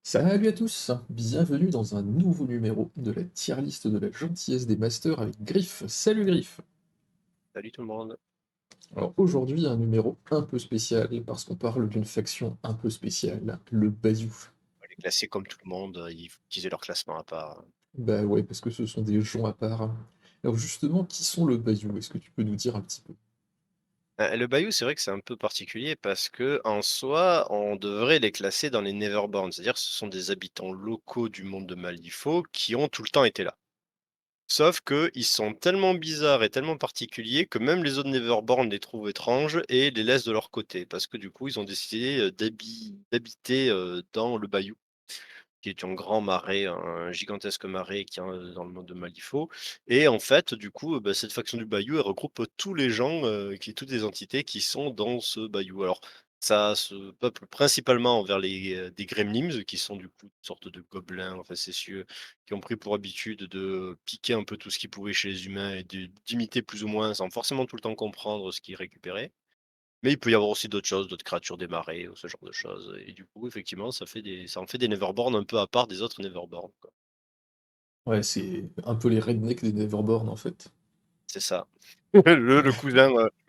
Salut à tous, bienvenue dans un nouveau numéro de la tier list de la gentillesse des masters avec Griff. Salut Griff. Salut tout le monde. Alors aujourd'hui un numéro un peu spécial parce qu'on parle d'une faction un peu spéciale, le Bayou. Les classés comme tout le monde, ils utilisaient leur classement à part. Bah ouais, parce que ce sont des gens à part. Alors justement, qui sont le Bayou? Est-ce que tu peux nous dire un petit peu? Le Bayou, c'est vrai que c'est un peu particulier parce que en soi, on devrait les classer dans les Neverborn. C'est-à-dire, ce sont des habitants locaux du monde de Malifaux qui ont tout le temps été là. Sauf qu'ils sont tellement bizarres et tellement particuliers que même les autres Neverborn les trouvent étranges et les laissent de leur côté. Parce que du coup, ils ont décidé d'habiter dans le Bayou, qui est un grand marais, un gigantesque marais qui est, dans le monde de Malifaux. Et en fait, du coup, bah, cette faction du Bayou, elle regroupe tous les gens, toutes les entités qui sont dans ce Bayou. Alors, ça se peuple principalement envers des Gremlins, qui sont du coup une sorte de gobelins facétieux, qui ont pris pour habitude de piquer un peu tout ce qu'ils pouvaient chez les humains et d'imiter plus ou moins, sans forcément tout le temps comprendre ce qu'ils récupéraient. Mais il peut y avoir aussi d'autres choses, d'autres créatures des marais ou ce genre de choses et du coup, effectivement, ça en fait des Neverborn un peu à part des autres Neverborn, quoi. Ouais, c'est un peu les rednecks des Neverborn en fait. C'est ça. Le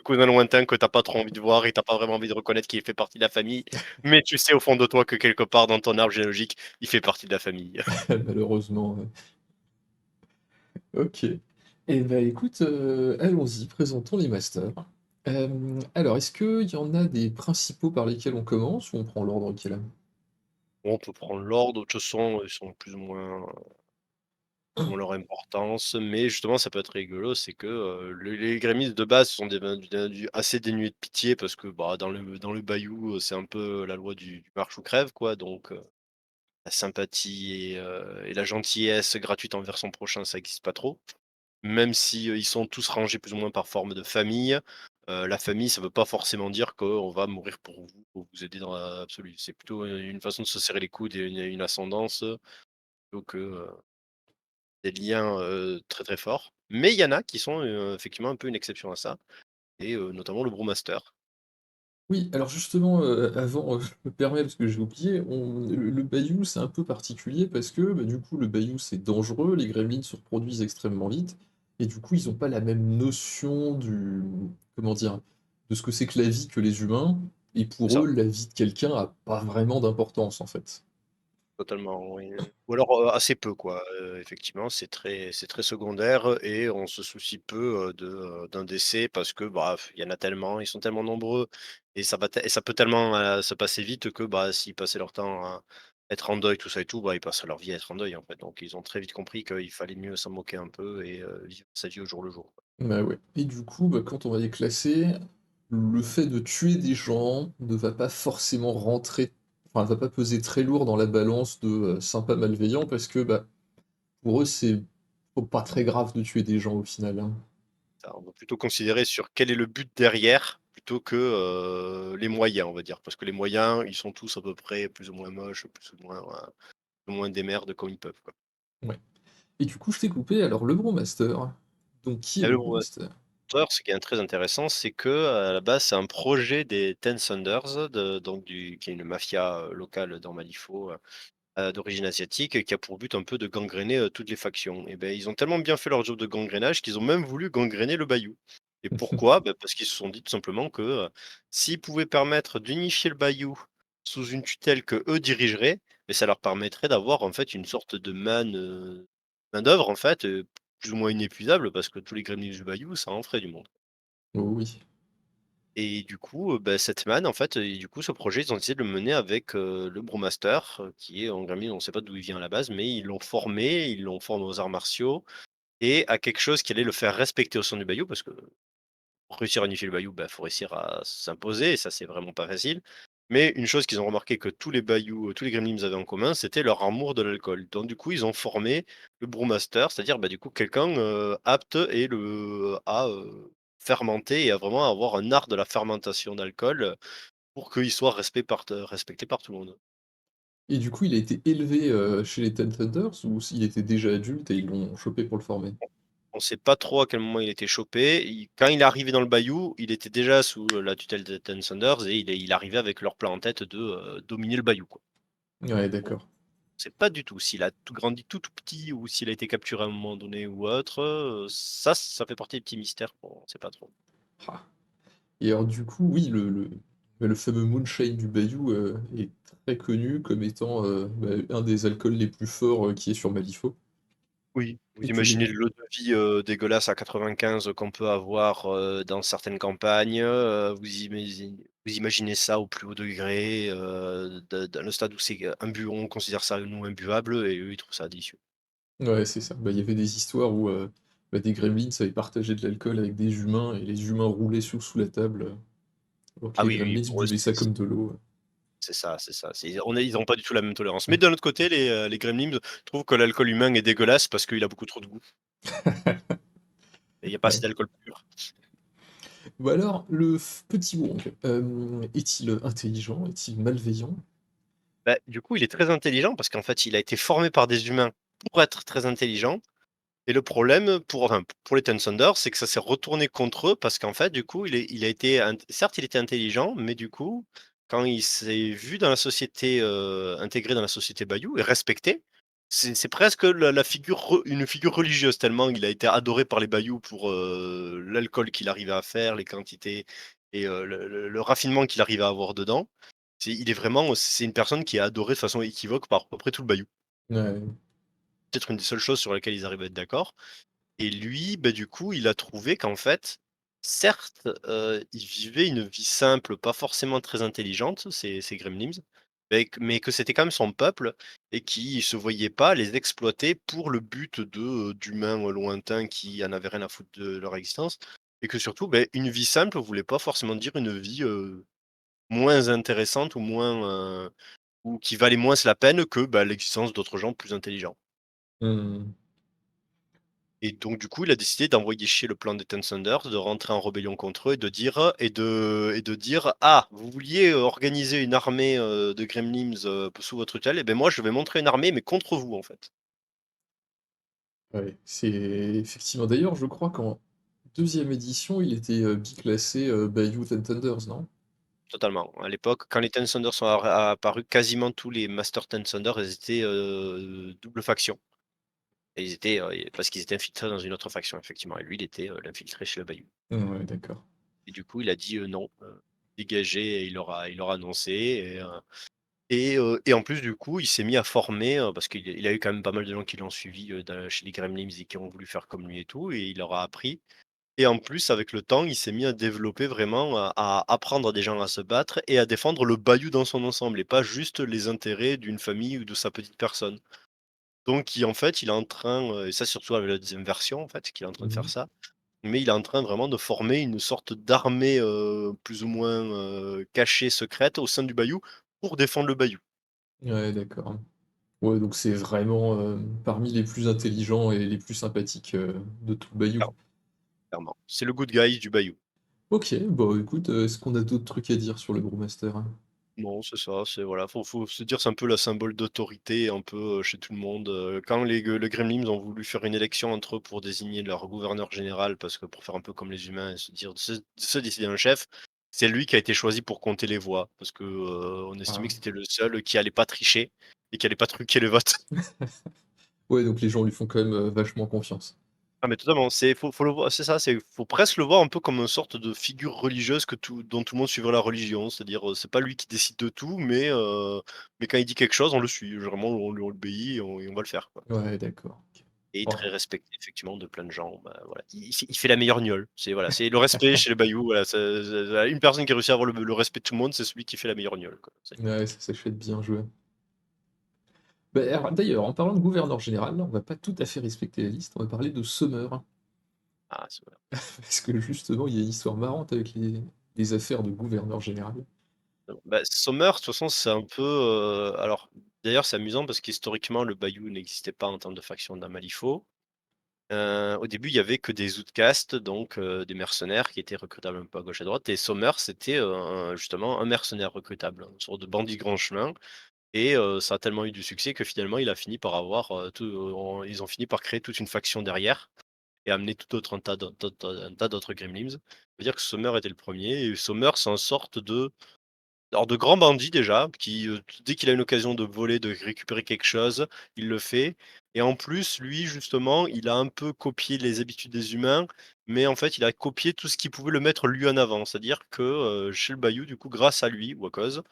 cousin lointain que tu as pas trop envie de voir et tu as pas vraiment envie de reconnaître qu'il fait partie de la famille, mais tu sais au fond de toi que quelque part dans ton arbre généalogique, il fait partie de la famille. Malheureusement, ouais. Ok. Eh ben écoute, allons-y, présentons les masters. Alors, est-ce qu'il y en a des principaux par lesquels on commence ou on prend l'ordre qui est là? Bon, on peut prendre l'ordre, de toute façon, ils sont plus ou moins leur importance, mais justement, ça peut être rigolo, c'est que, les grémistes de base sont des individus assez dénués de pitié parce que, bah, dans le bayou, c'est un peu la loi du marche ou crève, quoi, donc la sympathie et la gentillesse gratuite envers son prochain, ça existe pas trop. Même si, ils sont tous rangés plus ou moins par forme de famille, la famille, ça veut pas forcément dire qu'on va mourir pour vous aider dans l'absolu. C'est plutôt, une façon de se serrer les coudes et une ascendance, plutôt que, des liens, très, très forts. Mais il y en a qui sont, effectivement un peu une exception à ça et notamment le Brewmaster. Oui, alors justement, avant, je me permets parce que j'ai oublié, le bayou, c'est un peu particulier parce que, bah, du coup, le bayou, c'est dangereux, les gremlins se reproduisent extrêmement vite et du coup, ils ont pas la même notion du comment dire? De ce que c'est que la vie que les humains et C'est pour ça. eux, la vie de quelqu'un a pas vraiment d'importance, en fait. Totalement, oui, ou alors, assez peu quoi, effectivement, c'est très secondaire et on se soucie peu, d'un décès parce que, bah, il y en a tellement, ils sont tellement nombreux et ça peut tellement, se passer vite que, bah, s'ils passaient leur temps à être en deuil, tout ça et tout, bah, ils passeraient leur vie à être en deuil, en fait. Donc ils ont très vite compris qu'il fallait mieux s'en moquer un peu et vivre sa vie au jour le jour, quoi. Bah, ouais et du coup, bah, quand on va les classer, le fait de tuer des gens ne va pas forcément rentrer enfin, va pas peser très lourd dans la balance de, sympa malveillant parce que, bah, pour eux, c'est pas très grave de tuer des gens au final, hein. Ça, on va plutôt considérer sur quel est le but derrière, plutôt que, les moyens, on va dire. Parce que les moyens, ils sont tous à peu près plus ou moins moches, plus ou moins des merdes comme ils peuvent, quoi. Ouais et du coup, je t'ai coupé, alors le Brewmaster, donc qui est Et le le Brewmaster? Brewer, ce qui est très intéressant, c'est que à la base, c'est un projet des Ten Thunders, qui est une mafia, locale dans Malifaux, d'origine asiatique, qui a pour but un peu de gangréner, toutes les factions et ben, ils ont tellement bien fait leur job de gangrénage qu'ils ont même voulu gangréner le Bayou et pourquoi? Bah, parce qu'ils se sont dit tout simplement que, s'ils pouvaient permettre d'unifier le Bayou sous une tutelle que eux dirigeraient, mais ça leur permettrait d'avoir en fait une sorte de main-d'œuvre en fait, plus ou moins inépuisable parce que tous les gremlins du Bayou, ça en ferait du monde Oh oui et du coup, bah, cette manne en fait et du coup ce projet, ils ont décidé de le mener avec, le Brewmaster, qui est un gremlin, on ne sait pas d'où il vient à la base, mais ils l'ont formé aux arts martiaux et à quelque chose qui allait le faire respecter au sein du Bayou parce que pour réussir à unifier le Bayou, bah, faut réussir à s'imposer et ça, c'est vraiment pas facile. Mais une chose qu'ils ont remarqué que tous les Bayous, tous les Gremlins avaient en commun, c'était leur amour de l'alcool. Donc du coup, ils ont formé le Brewmaster, c'est-à-dire, bah, du coup, quelqu'un, apte à, fermenter et à vraiment avoir un art de la fermentation d'alcool, pour qu'il soit respecté par tout le monde. et du coup, il a été élevé, chez les Ten Thunders ou s'il était déjà adulte et ils l'ont chopé pour le former? On sait pas trop à quel moment il était chopé. Quand il est arrivé dans le bayou, il était déjà sous, la tutelle des Ten Sanders et il arrivait avec leur plan en tête de, dominer le bayou, quoi. Ouais, Donc d'accord. sait pas du tout s'il a tout grandi tout, tout petit ou s'il a été capturé à un moment donné ou autre, ça fait partie des petits mystères qu'on sait pas trop. Ah. Et alors du coup, oui, le fameux moonshine du Bayou est très connu comme étant un des alcools les plus forts qui est sur Malifaux. Oui. Vous Et que imaginez les... le de vie, dégueulasse à 95 qu'on peut avoir, dans certaines campagnes, vous imaginez ça au plus haut degré, dans le stade où c'est, on considère ça nous imbuvable et eux ils trouvent ça délicieux. Ouais, c'est ça. Bah, il y avait des histoires où des gremlins avaient partagé de l'alcool avec des humains et les humains roulaient sous la table alors que Ah les oui, oui, gremlins pour eux buvaient ça comme de l'eau. c'est ça, c'est ça. Ils ont pas du tout la même tolérance. Mais d'un autre côté, les gremlins trouvent que l'alcool humain est dégueulasse parce qu'il a beaucoup trop de goût et il y a pas assez Ouais. d'alcool pur. Ou alors, petit Wong, est-il intelligent? Est-il malveillant? Bah, du coup, il est très intelligent parce qu'en fait, il a été formé par des humains pour être très intelligent. Et le problème pour les Ten Sanders, c'est que ça s'est retourné contre eux parce qu'en fait, du coup, il a été certes, il était intelligent, mais du coup, quand il s'est vu dans la société, intégré dans la société Bayou et respecté, c'est presque la figure une figure religieuse tellement il a été adoré par les Bayous pour, l'alcool qu'il arrivait à faire, les quantités et le raffinement qu'il arrivait à avoir dedans. C'est une personne qui est adorée de façon équivoque par à peu près tout le Bayou. Ouais. Peut-être une des seules choses sur lesquelles ils arrivent à être d'accord. Et lui, bah, du coup, il a trouvé qu'en fait, certes, il vivait une vie simple, pas forcément très intelligente, ces gremlins, mais que c'était quand même son peuple et qu'il se voyait pas les exploiter pour le but d'humains, lointains qui en avaient rien à foutre de leur existence et que surtout, une vie simple voulait pas forcément dire une vie, moins intéressante ou moins, ou qui valait moins la peine que, l'existence d'autres gens plus intelligents. Hmm. Et donc du coup, il a décidé d'envoyer chier le plan des Ten Sanders, de rentrer en rébellion contre eux et de dire: «Ah, vous vouliez, organiser une armée, de gremlins, sous votre tutelle et ben moi je vais montrer une armée mais contre vous, en fait». Ouais, c'est effectivement. D'ailleurs, je crois qu'en deuxième édition, il était biclassé Bayou Ten Thunders, non? Totalement. À l'époque, quand les Ten Sanders sont apparus, quasiment tous les Master Ten Sanders, ils étaient, double faction et ils étaient, parce qu'ils étaient infiltrés dans une autre faction effectivement et lui, il était, l'infiltré chez le Bayou Ouais, d'accord. et du coup, il a dit: «Non, dégagez» et il leur a annoncé et en plus, du coup, il s'est mis à former, parce qu'il a eu quand même pas mal de gens qui l'ont suivi, chez les Gremlins et qui ont voulu faire comme lui et tout et il leur a appris et en plus, avec le temps, il s'est mis à développer vraiment, à apprendre à des gens à se battre et à défendre le Bayou dans son ensemble et pas juste les intérêts d'une famille ou de sa petite personne. Donc en fait, il est en train, et ça surtout avec la deuxième version, en fait, qu'il est en train de faire Mhm. ça, mais il est en train vraiment de former une sorte d'armée, plus ou moins, cachée, secrète au sein du Bayou pour défendre le Bayou. Ouais, d'accord. Ouais, donc c'est vraiment parmi les plus intelligents et les plus sympathiques de tout le Bayou. Clairement, clairement. C'est le good guy du Bayou. Ok, bon écoute, est-ce qu'on a d'autres trucs à dire sur le Brewmaster? Non, c'est ça, c'est voilà, faut se dire, c'est un peu la symbole d'autorité un peu, chez tout le monde, quand les Gremlins ont voulu faire une élection entre eux pour désigner leur gouverneur général, parce que pour faire un peu comme les humains et se décider un chef, c'est lui qui a été choisi pour compter les voix. Parce que, on estimait Ah. que c'était le seul qui allait pas tricher et qui allait pas truquer les votes. Ouais, donc les gens lui font quand même vachement confiance. Ah mais totalement, faut le voir c'est ça, faut presque le voir un peu comme une sorte de figure religieuse dont tout le monde suivrait la religion. C'est-à-dire, c'est pas lui qui décide de tout, mais quand il dit quelque chose, on le suit. Vraiment, on lui obéit et on va le faire, quoi. Ouais, d'accord. Ok. Et Oh. très respecté effectivement de plein de gens, voilà. Il fait la meilleure gnôle. C'est le respect chez les Bayous, voilà, c'est une personne qui a réussi à avoir le respect de tout le monde, c'est celui qui fait la meilleure gnôle, quoi. Ouais, ça s'achète bien joué. Bah, alors, d'ailleurs, en parlant de gouverneur général, là, on va pas tout à fait respecter la liste, on va parler de Summer. Ah, c'est voilà. Parce que justement, il y a une histoire marrante avec les affaires de gouverneur général. Sommer, de toute façon, c'est un peu, alors d'ailleurs, c'est amusant parce qu'historiquement, le Bayou n'existait pas en termes de faction d'Amalifaux. Au début, il y avait que des outcasts, donc des mercenaires qui étaient recrutables un peu à gauche à droite et Sommer, c'était, justement un mercenaire recrutable, une sorte de bandit grand chemin et ça a tellement eu du succès que finalement, il a fini par avoir, ils ont fini par créer toute une faction derrière et amener tout autre un tas d'autres gremlins. Ça veut dire que Sommer était le premier et Sommer, c'est une sorte de Alors de grands bandits déjà, qui, dès qu'il a une occasion de voler, de récupérer quelque chose, il le fait et en plus, lui, justement, il a un peu copié les habitudes des humains, mais en fait, il a copié tout ce qui pouvait le mettre lui en avant. C'est-à-dire que, chez le Bayou, du coup, grâce à lui ou à cause,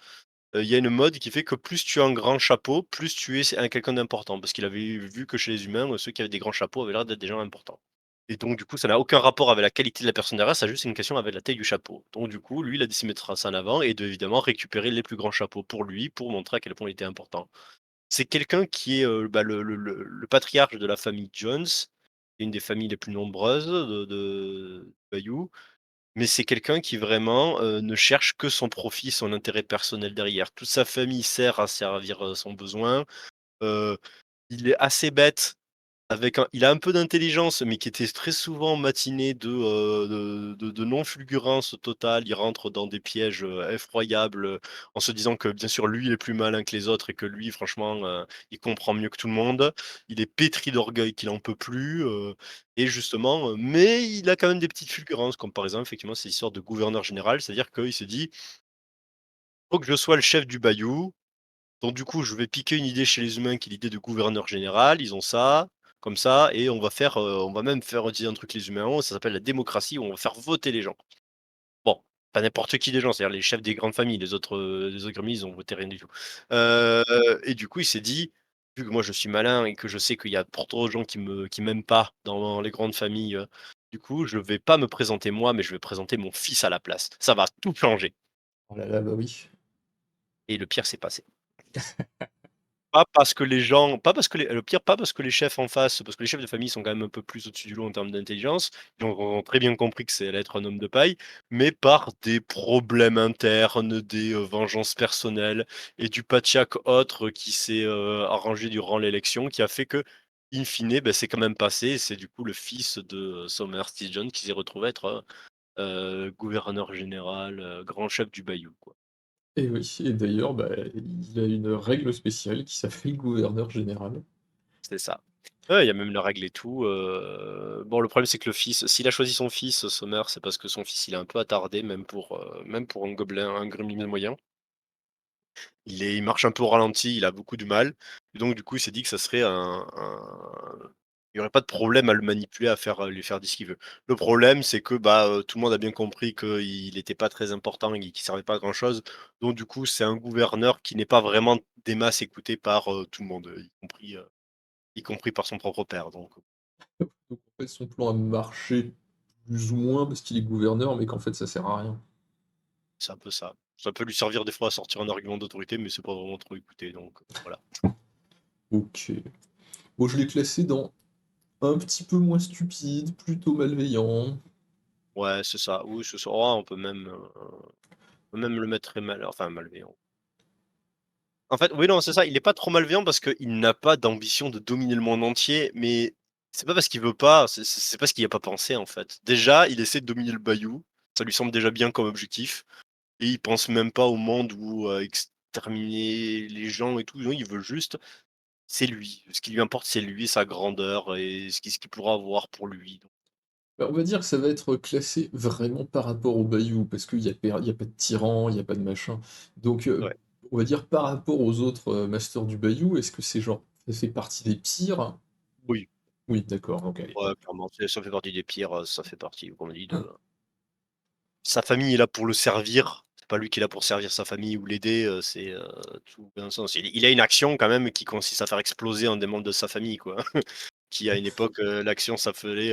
il y a une mode qui fait que plus tu as un grand chapeau, plus tu es un quelqu'un d'important. Parce qu'il avait vu que chez les humains, ceux qui avaient des grands chapeaux avaient l'air d'être des gens importants. Et donc du coup, ça n'a aucun rapport avec la qualité de la personne derrière, ça a juste une question avec la taille du chapeau. Donc du coup, lui, il a décidé de mettre ça en avant et de évidemment récupérer les plus grands chapeaux pour lui, pour montrer à quel point il était important. C'est quelqu'un qui est, bah, le patriarche de la famille Jones, une des familles les plus nombreuses de Bayou. Mais c'est quelqu'un qui vraiment, ne cherche que son profit, son intérêt personnel derrière. Toute sa famille sert à servir, son besoin. Heu, il est assez bête avec un il a un peu d'intelligence, mais qui était très souvent matiné de non-fulgurance totale. Il rentre dans des pièges, effroyables, en se disant que bien sûr lui il est plus malin que les autres et que lui franchement, il comprend mieux que tout le monde. Il est pétri d'orgueil qu'il en peut plus, et justement, mais il a quand même des petites fulgurances comme par exemple effectivement ces histoires de gouverneur général. C'est-à-dire qu'il s'est dit: «Faut que je sois le chef du Bayou, donc du coup, je vais piquer une idée chez les humains qui est l'idée de gouverneur général. Ils ont ça, comme ça, et on va même faire utiliser un truc que les humains ont, ça s'appelle la démocratie, où on va faire voter les gens. Bon, pas n'importe qui des gens, c'est-à-dire les chefs des grandes familles, les autres familles, ils ont voté rien du tout. Heu et du coup, il s'est dit: «Vu que moi je suis malin et que je sais qu'il y a pour trop de gens qui m'aiment pas dans les grandes familles, du coup, je vais pas me présenter moi, mais je vais présenter mon fils à la place. Ça va tout changer» Oh là là, bah oui. et le pire s'est passé. Pas parce que les gens pas parce que les le pire, pas parce que les chefs en face, parce que les chefs de famille sont quand même un peu plus au-dessus du lot en termes d'intelligence. Ils ont très bien compris que ça allait être un homme de paille, mais par des problèmes internes, des, vengeances personnelles et du patchak autre qui s'est, arrangé durant l'élection, qui a fait que, in fine, beh, c'est quand même passé et c'est du coup le fils de Summer Steve qui s'est retrouvé être, gouverneur général, grand chef du Bayou, quoi. Et oui, et d'ailleurs, bah, il a une règle spéciale qui s'appelle gouverneur général. C'est ça. Ouais, il y a même la règle et tout, bon, le problème, c'est que le fils s'il a choisi son fils, Sommer, c'est parce que son fils, il est un peu attardé, même pour un gobelin, un gremlin moyen. Il marche un peu au ralenti, il a beaucoup de mal et donc du coup, il s'est dit que ça serait il y aurait pas de problème à le manipuler, à faire, lui faire dire ce qu'il veut. Le problème, c'est que, bah, tout le monde a bien compris qu'il était pas très important et qu'il servait pas à grand chose, donc du coup, c'est un gouverneur qui n'est pas vraiment des masses écouté par, tout le monde, y compris par son propre père, donc Donc en fait, son plan a marché plus ou moins parce qu'il est gouverneur, mais qu'en fait, ça sert à rien. c'est un peu ça. Ça peut lui servir des fois à sortir un argument d'autorité, mais c'est pas vraiment trop écouté, donc voilà. OK. Bon, je l'ai classé dans un petit peu moins stupide, plutôt malveillant. Ouais, c'est ça. Oui, c'est ça. Oh, on peut même le mettre très mal enfin malveillant. En fait, oui, non, c'est ça, il est pas trop malveillant parce qu'il n'a pas d'ambition de dominer le monde entier, mais c'est pas parce qu'il veut pas, c'est parce qu'il y a pas pensé, en fait. Déjà, il essaie de dominer le Bayou, ça lui semble déjà bien comme objectif et il pense même pas au monde ou à exterminer les gens et tout, non, il veut juste c'est lui. Ce qui lui importe, c'est lui, sa grandeur et ce qu'il pourra avoir pour lui, donc Bah, on va dire que ça va être classé vraiment par rapport au Bayou, parce qu'il y a pas de tyran, il y a pas de machin. Donc, ouais. on va dire par rapport aux autres masters du Bayou, est-ce que c'est genre, ça fait partie des pires? Oui, Oui, d'accord, donc allez. ouais, clairement, ça fait partie des pires, ça fait partie, comme on dit, de sa famille est là pour le servir, c'est pas lui qui est là pour servir sa famille ou l'aider, c'est, tout dans le sens. Il a une action quand même qui consiste à faire exploser un des membres de sa famille, quoi. Qui à une époque, l'action s'appelait,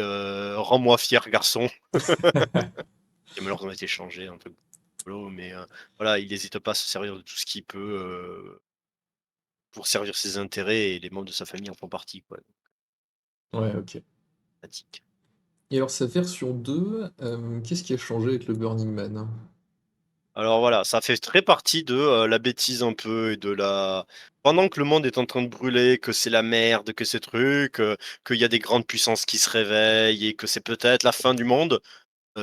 «Rends-moi fier garçon», qui a malheureusement été changé, un peu rigolo, mais, voilà, il hésite pas à se servir de tout ce qu'il peut, pour servir ses intérêts et les membres de sa famille en font partie, quoi, Ouais, OK. pratique. Et alors sa version 2, qu'est-ce qui a changé avec le Burning Man? Alors voilà, ça fait très partie de, la bêtise un peu et de la pendant que le monde est en train de brûler, que c'est la merde, que ces trucs, qu'il y a des grandes puissances qui se réveillent et que c'est peut-être la fin du monde,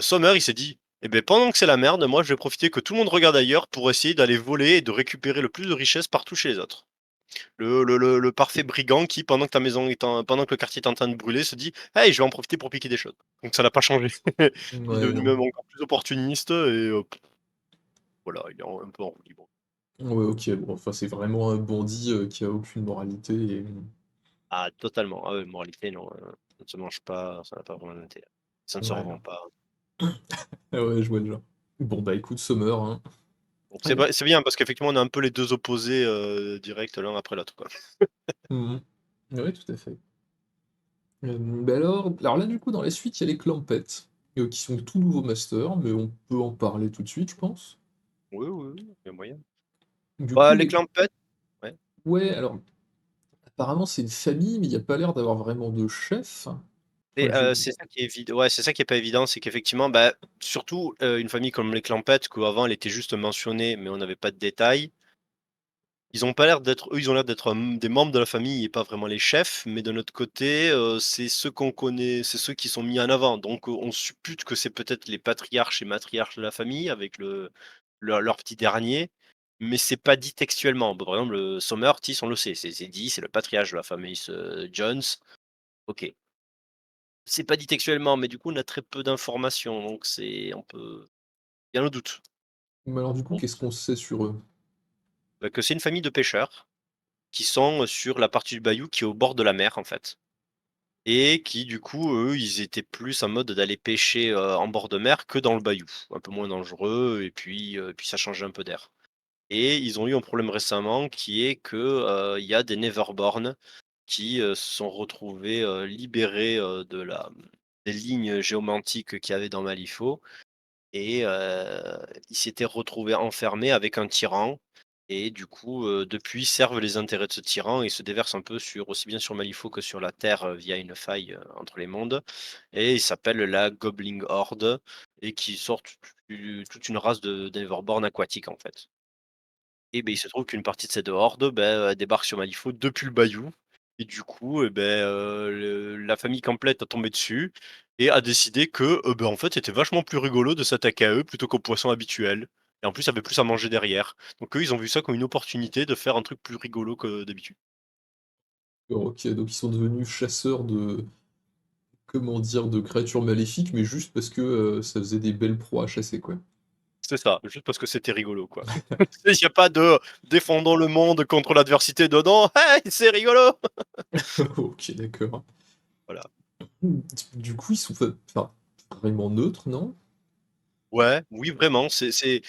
Sommer, il s'est dit: «Eh beh, pendant que c'est la merde, moi je vais profiter que tout le monde regarde ailleurs pour essayer d'aller voler et de récupérer le plus de richesses partout chez les autres». Le parfait brigand qui, pendant que le quartier est en train de brûler, se dit: «Hey, je vais en profiter pour piquer des choses». Donc ça l'a pas changé. Il est Ouais, devenu non. même encore plus opportuniste et voilà, il est un peu en roue libre. Ouais, OK, bon, enfin, c'est vraiment un bandit, qui a aucune moralité et Ah totalement, ah ouais, moralité non, ça ne se mange pas, ça n'a pas vraiment d'intérêt. Ça ne se ouais. revend pas. Ah ouais, je vois le genre. Bon, bah, écoute, Sommer, hein. Donc Ouais. c'est bien parce qu'effectivement on a un peu les 2 opposés, directs l'un après l'autre, quoi. Mmh. Ouais, tout à fait. Bah, alors là, du coup, dans la suite, il y a les Clampets, qui sont de tout nouveaux masters, mais on peut en parler tout de suite, je pense. Oui, oui, oui, il y a moyen. Du Bah, coup, les les Clampett ouais. ouais, alors, apparemment, c'est une famille, mais il y a pas l'air d'avoir vraiment de chef. Et Enfin, je c'est ça qui est ouais, c'est ça qui est pas évident, c'est qu'effectivement, bah, surtout, une famille comme les Clampett qu'avant elle était juste mentionnée, mais on n'avait pas de détails. Ils ont pas l'air d'être eux, ils ont l'air d'être, des membres de la famille et pas vraiment les chefs, mais d'un autre côté, c'est ceux qu'on connaît, c'est ceux qui sont mis en avant. Donc, on suppute que c'est peut-être les patriarches et matriarches de la famille avec leur petit dernier, mais c'est pas dit textuellement. Bah, par exemple, Sommer, Tis, on le sait, c'est dit, c'est le patriarche de la famille Jones. OK. C'est pas dit textuellement, mais du coup, on a très peu d'informations, donc on peut il y a un doute. mais alors, du coup, Bon, qu'est-ce qu'on sait sur eux? bah, que c'est une famille de pêcheurs qui sont, sur la partie du bayou qui est au bord de la mer, en fait. Et qui du coup, eux, ils étaient plus en mode d'aller pêcher, en bord de mer que dans le bayou. Un peu moins dangereux et puis ça changeait un peu d'air. Et ils ont eu un problème récemment qui est que, il y a des Neverborn qui, se sont retrouvés, libérés, des lignes géomantiques qu'il y avait dans Malifaux et ils s'étaient retrouvés enfermés avec un tyran et du coup, depuis servent les intérêts de ce tyran et se déversent un peu sur aussi bien sur Malifaux que sur la Terre, via une faille, entre les mondes et il s'appelle la Goblin Horde et qui sort toute une race de d'Everborn aquatiques, en fait. Et beh, il se trouve qu'une partie de cette horde, elle débarque sur Malifaux depuis le bayou et du coup et le la famille complète a tombé dessus et a décidé que, en fait, c'était vachement plus rigolo de s'attaquer à eux plutôt qu'aux poissons habituels et en plus, il y avait plus à manger derrière. Donc eux, ils ont vu ça comme une opportunité de faire un truc plus rigolo que d'habitude. OK, donc ils sont devenus chasseurs de comment dire? De créatures maléfiques, mais juste parce que, ça faisait des belles proies à chasser, quoi. C'est ça, juste parce que c'était rigolo, quoi. Il y a pas de «défendons le monde contre l'adversité» dedans. «Hey, c'est rigolo!» OK, d'accord. Voilà. Du coup, ils sont enfin, vraiment neutres, non? Ouais, oui, vraiment, c'est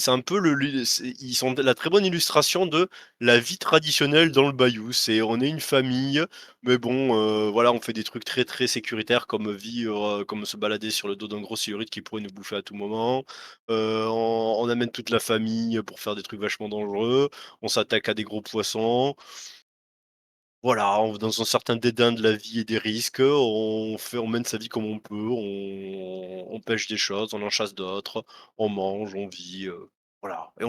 un peu ils sont la très bonne illustration de la vie traditionnelle dans le bayou. On est une famille, mais bon, voilà, on fait des trucs très, très sécuritaires comme vivre, comme se balader sur le dos d'un gros siluride qui pourrait nous bouffer à tout moment. On amène toute la famille pour faire des trucs vachement dangereux. On s'attaque à des gros poissons. Voilà, dans un certain dédain de la vie et des risques, on mène sa vie comme on peut, on pêche des choses, on en chasse d'autres, on mange, on vit, voilà et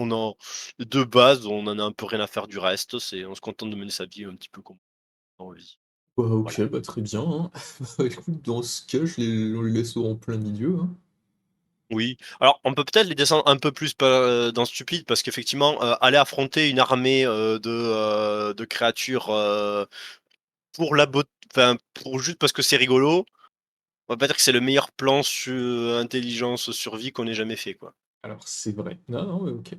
de base, on en a un peu rien à faire du reste, on se contente de mener sa vie un petit peu comme on a envie. Bah, Voilà. OK, bah, très bien, hein. Bah, écoute, dans ce cas, on les laisse en plein milieu, hein. Oui, alors on peut peut-être les descendre un peu plus dans stupide parce qu'effectivement, aller affronter une armée, de créatures, pour la beauté, enfin, pour juste parce que c'est rigolo. On va pas dire que c'est le meilleur plan intelligence survie qu'on ait jamais fait, quoi. Alors c'est vrai. Non, non, ouais, OK.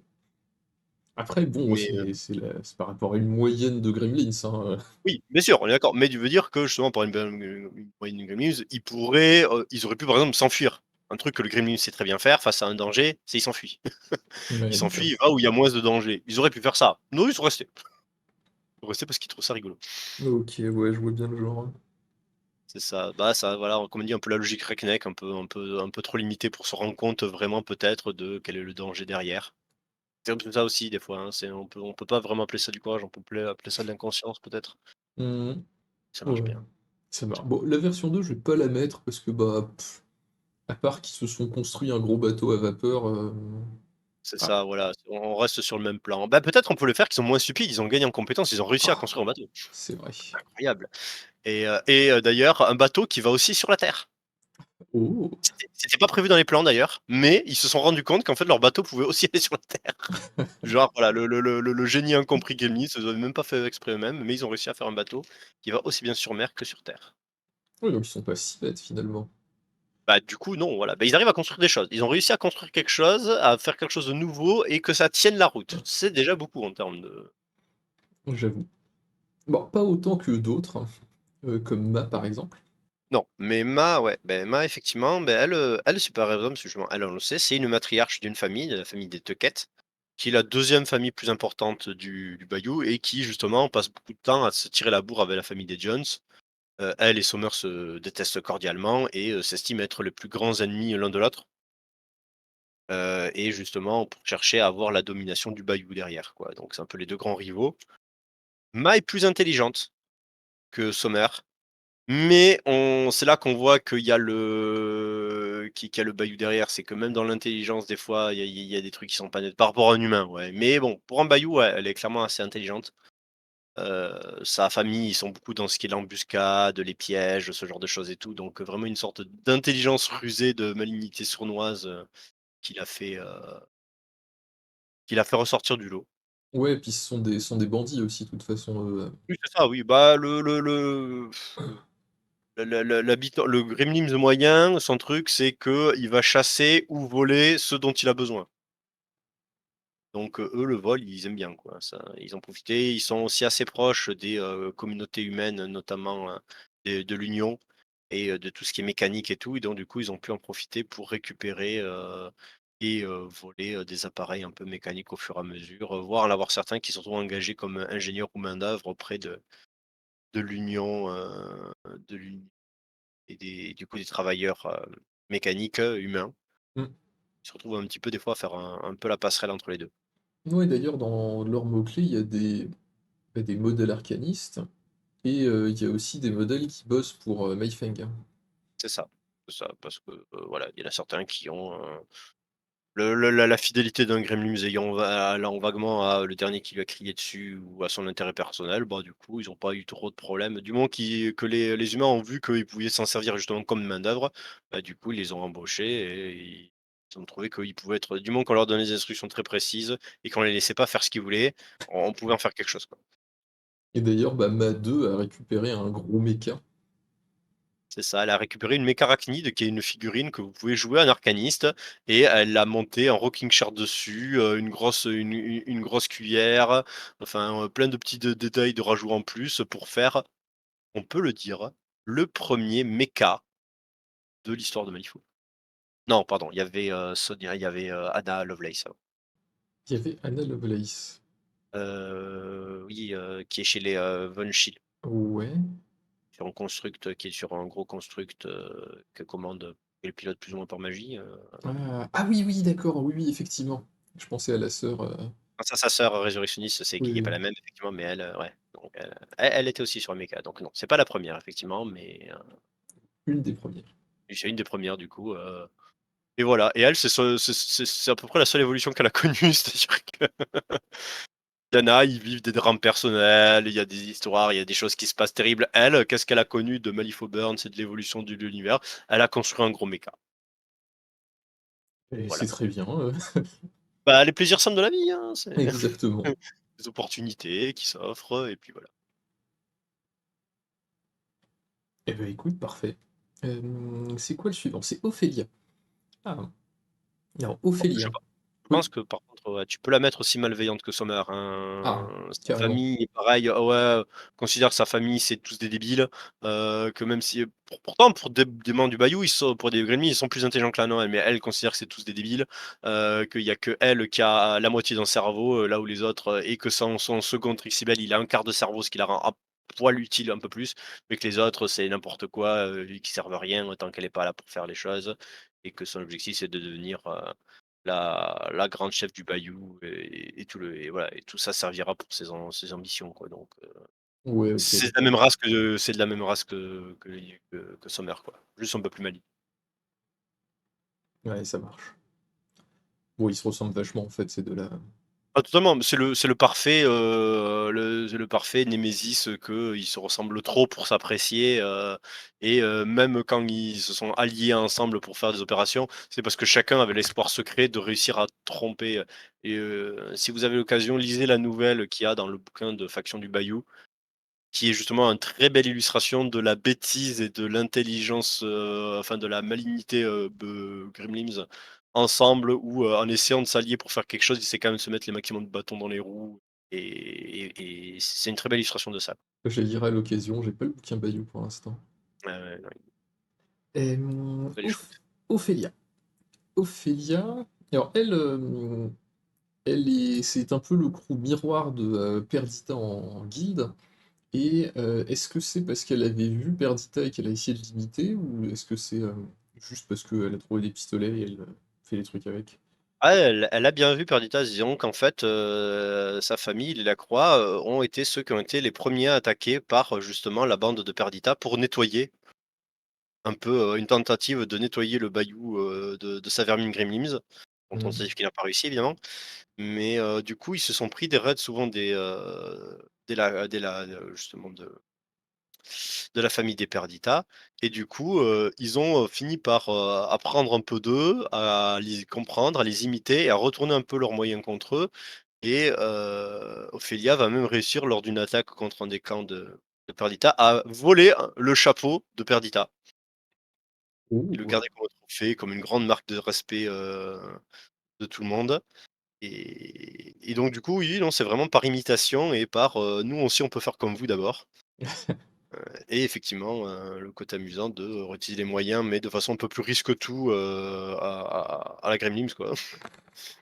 Après bon, Mais, c'est par rapport à une moyenne de gremlins, hein, oui, bien sûr, on est d'accord. Mais tu veux dire que justement pour une moyenne gremlins, ils auraient pu par exemple s'enfuir. Un truc que le gremlin sait très bien faire face à un danger, c'est il s'enfuit. Il ouais, d'accord. s'enfuit, il va où il y a moins de danger. Ils auraient pu faire ça. Non, ils sont restés. Ils sont restés parce qu'ils trouvent ça rigolo. OK, ouais, je vois bien le genre, hein. C'est ça. Bah, ça voilà, comme on dit, un peu la logique Reckneck, un peu trop limité pour se rendre compte vraiment peut-être de quel est le danger derrière. C'est un peu ça aussi des fois, hein, on peut pas vraiment appeler ça du courage, on peut appeler ça de l'inconscience peut-être? Mmh. Ça marche Ouais, bien. ça marche. Bon, la version 2, je vais pas la mettre parce que, bah, à part qu'ils se sont construits un gros bateau à vapeur, C'est ah, ça, voilà, on reste sur le même plan. Bah, peut-être on peut le faire qu'ils sont moins stupides, ils ont gagné en compétences, ils ont réussi à construire un bateau. c'est vrai. Incroyable d'ailleurs un bateau qui va aussi sur la terre. Oh! C'était pas prévu dans les plans d'ailleurs, mais ils se sont rendus compte qu'en fait leur bateau pouvait aussi aller sur la terre. Genre voilà, le génie incompris Gremlins, ils avaient même pas fait exprès eux-mêmes, mais ils ont réussi à faire un bateau qui va aussi bien sur mer que sur terre. Oui, donc ils sont pas si bêtes finalement. Bah, du coup, non, voilà. Bah, ils arrivent à construire des choses. Ils ont réussi à construire quelque chose, à faire quelque chose de nouveau et que ça tienne la route. C'est déjà beaucoup en termes de J'avoue. Bon, pas autant que d'autres, hein, comme Ma par exemple. non, mais Ma, ouais, beh, Ma effectivement, beh, elle, c'est pas raison parce que justement, elle, on le sait, c'est une matriarche d'une famille, de la famille des Tuckett, qui est la deuxième famille plus importante du Bayou et qui justement passe beaucoup de temps à se tirer la bourre avec la famille des Jones. Elle et Sommer se détestent cordialement et s'estiment être les plus grands ennemis l'un de l'autre, et justement pour chercher à avoir la domination du Bayou derrière, quoi. Donc c'est un peu les 2 grands rivaux. Ma est plus intelligente que Sommer. Mais on c'est là qu'on voit qu'il y a qu'il y a le Bayou derrière. C'est que même dans l'intelligence, des fois, il y a des trucs qui sont pas nets par rapport à un humain, ouais. Mais bon, pour un Bayou, ouais, elle est clairement assez intelligente. Sa famille, ils sont beaucoup dans ce qui est l'embuscade, les pièges, ce genre de choses et tout. Donc, vraiment une sorte d'intelligence rusée, de malignité sournoise, qui l'a fait, heu, qui l'a fait ressortir du lot. Ouais, puis ce sont des bandits aussi, de toute façon, Oui, c'est ça, oui. Bah, l'habitant le gremlins moyen, son truc, c'est qu'il va chasser ou voler ce dont il a besoin. Donc, eux, le vol, ils aiment bien, quoi. Ça, ils en profitaient. Ils sont aussi assez proches des, communautés humaines, notamment, de l'Union et de tout ce qui est mécanique et tout et donc du coup, ils ont pu en profiter pour récupérer, et voler, des appareils un peu mécaniques au fur et à mesure, voire en avoir certains qui se retrouvent engagés comme, ingénieurs ou main-d'œuvre auprès de l'Union, de l'Union et des travailleurs, mécaniques, humains. mmh. Ils se retrouvent un petit peu des fois à faire un peu la passerelle entre les 2. Ouais, d'ailleurs, dans leurs mots-clés, il y a des modèles arcanistes et il y a aussi des modèles qui bossent pour, Mayfeng. C'est ça, parce que, voilà, il y en a certains qui ont, la fidélité d'un gremlins allant vaguement à le dernier qui lui a crié dessus ou à son intérêt personnel, bah, du coup, ils ont pas eu trop de problèmes. Du moment que les humains ont vu qu'ils pouvaient s'en servir justement comme main-d'œuvre, bah, du coup, ils les ont embauchés et ils ont trouvé qu'ils pouvaient être du moment qu'on leur donnait des instructions très précises et qu'on les laissait pas faire ce qu'ils voulaient, on pouvait en faire quelque chose, quoi. Et d'ailleurs, bah, Ma 2 a récupéré un gros méca. C'est ça, elle a récupéré une Mécarachnide qui est une figurine que vous pouvez jouer en arcaniste et elle l'a montée en rocking chair dessus, une grosse cuillère, enfin, plein de petits détails de rajout en plus pour faire, on peut le dire, le premier méca de l'histoire de Malifaux. Non, pardon, il y avait, Sonia, il y avait, Ada Lovelace avant. Il y avait Anna Lovelace. Oui, qui est chez les, Von Schill, Ouais. sur un construct, qui est sur un gros construct, que commande et le pilote plus ou moins par magie. Ah oui, oui, d'accord, oui, oui, effectivement. Je pensais à la sœur, Ah ça, sa sœur résurrectionniste, c'est qui oui, est pas oui, la même effectivement, mais elle, ouais, donc elle était aussi sur Mecha, donc non, c'est pas la première effectivement, mais une des premières. c'est une des premières du coup, et voilà et elle, c'est à peu près la seule évolution qu'elle a connue, c'est-à-dire que il y en a, ils vivent des drames personnels, il y a des histoires, il y a des choses qui se passent terribles. Elle, qu'est-ce qu'elle a connu de Malifaux Burn? C'est de l'évolution de l'univers. Elle a construit un gros méca, Et voilà. c'est très bien, Bah, les plaisirs simples de la vie, hein, c'est exactement. des opportunités qui s'offrent et puis voilà. Eh ben, écoute, parfait. C'est quoi le suivant? C'est Ophélia. Ah, alors Je Ophélia. Je pense Oui. que par contre, ouais, tu peux la mettre aussi malveillante que Sommer, Ah, hein. Sa carrément. famille est pareil, ouais, considère que sa famille, c'est tous des débiles, que même si pourtant pour des membres du Bayou, ils sont pour des Gremlins, ils sont plus intelligents que la Noël, mais elle considère que c'est tous des débiles, qu'il y a que elle qui a la moitié d'un cerveau, là où les autres, et que son second Trixibel, il a un quart de cerveau, ce qui la rend un poil utile un peu plus, mais que les autres, c'est n'importe quoi, qui servent à rien tant qu'elle est pas là pour faire les choses et que son objectif, c'est de devenir, la grande chef du Bayou et tout le et voilà et tout ça servira pour ses ambitions quoi donc Ouais, ok, d'accord. c'est de la même race que Sommer quoi, juste un peu plus maligne. Ouais, ça marche. Bon, ils se ressemblent vachement, en fait, ces deux-là. Ah totalement, mais c'est le parfait, c'est le parfait némésis, qu'ils se ressemblent trop pour s'apprécier, et même quand ils se sont alliés ensemble pour faire des opérations, c'est parce que chacun avait l'espoir secret de réussir à tromper, et si vous avez l'occasion, lisez la nouvelle qu'il y a dans le bouquin de Faction du Bayou. qui est justement une très belle illustration de la bêtise et de l'intelligence, enfin de la malignité, de Gremlins ensemble où, en essayant de s'allier pour faire quelque chose, ils essaient quand même de se mettre les maximum de bâtons dans les roues et c'est une très belle illustration de ça. Je la lirai à l'occasion, j'ai pas le bouquin Bayou pour l'instant. Non, elle est Oph chouette. Ophélia. Ophélia, alors elle, elle est c'est un peu le crew miroir de, Perdita en guilde et est-ce que c'est parce qu'elle avait vu Perdita et qu'elle a essayé de l'imiter ou est-ce que c'est, juste parce qu'elle a trouvé des pistolets et elle, fait les trucs avec? Ah, elle a bien vu Perdita, disons qu'en fait, sa famille, les Lacroix, ont été ceux qui ont été les premiers attaqués par, justement la bande de Perdita pour nettoyer un peu, une tentative de nettoyer le bayou, de sa vermine Gremlins, bon Mmh. tentative qui n'a pas réussi évidemment, mais du coup, ils se sont pris des raids souvent justement de la famille des Perdita et du coup, ils ont, fini par, apprendre un peu d'eux, à les comprendre, à les imiter et à retourner un peu leurs moyens contre eux et Ophélia va même réussir lors d'une attaque contre un des camps de Perdita à voler le chapeau de Perdita. Et le Oh! garder comme un trophée, comme une grande marque de respect, de tout le monde et donc du coup, oui, non, c'est vraiment par imitation et par, «Nous aussi on peut faire comme vous d'abord». Et effectivement, le côté amusant de réutiliser les moyens, mais de façon un peu plus riche que tout, à la Gremlins, quoi.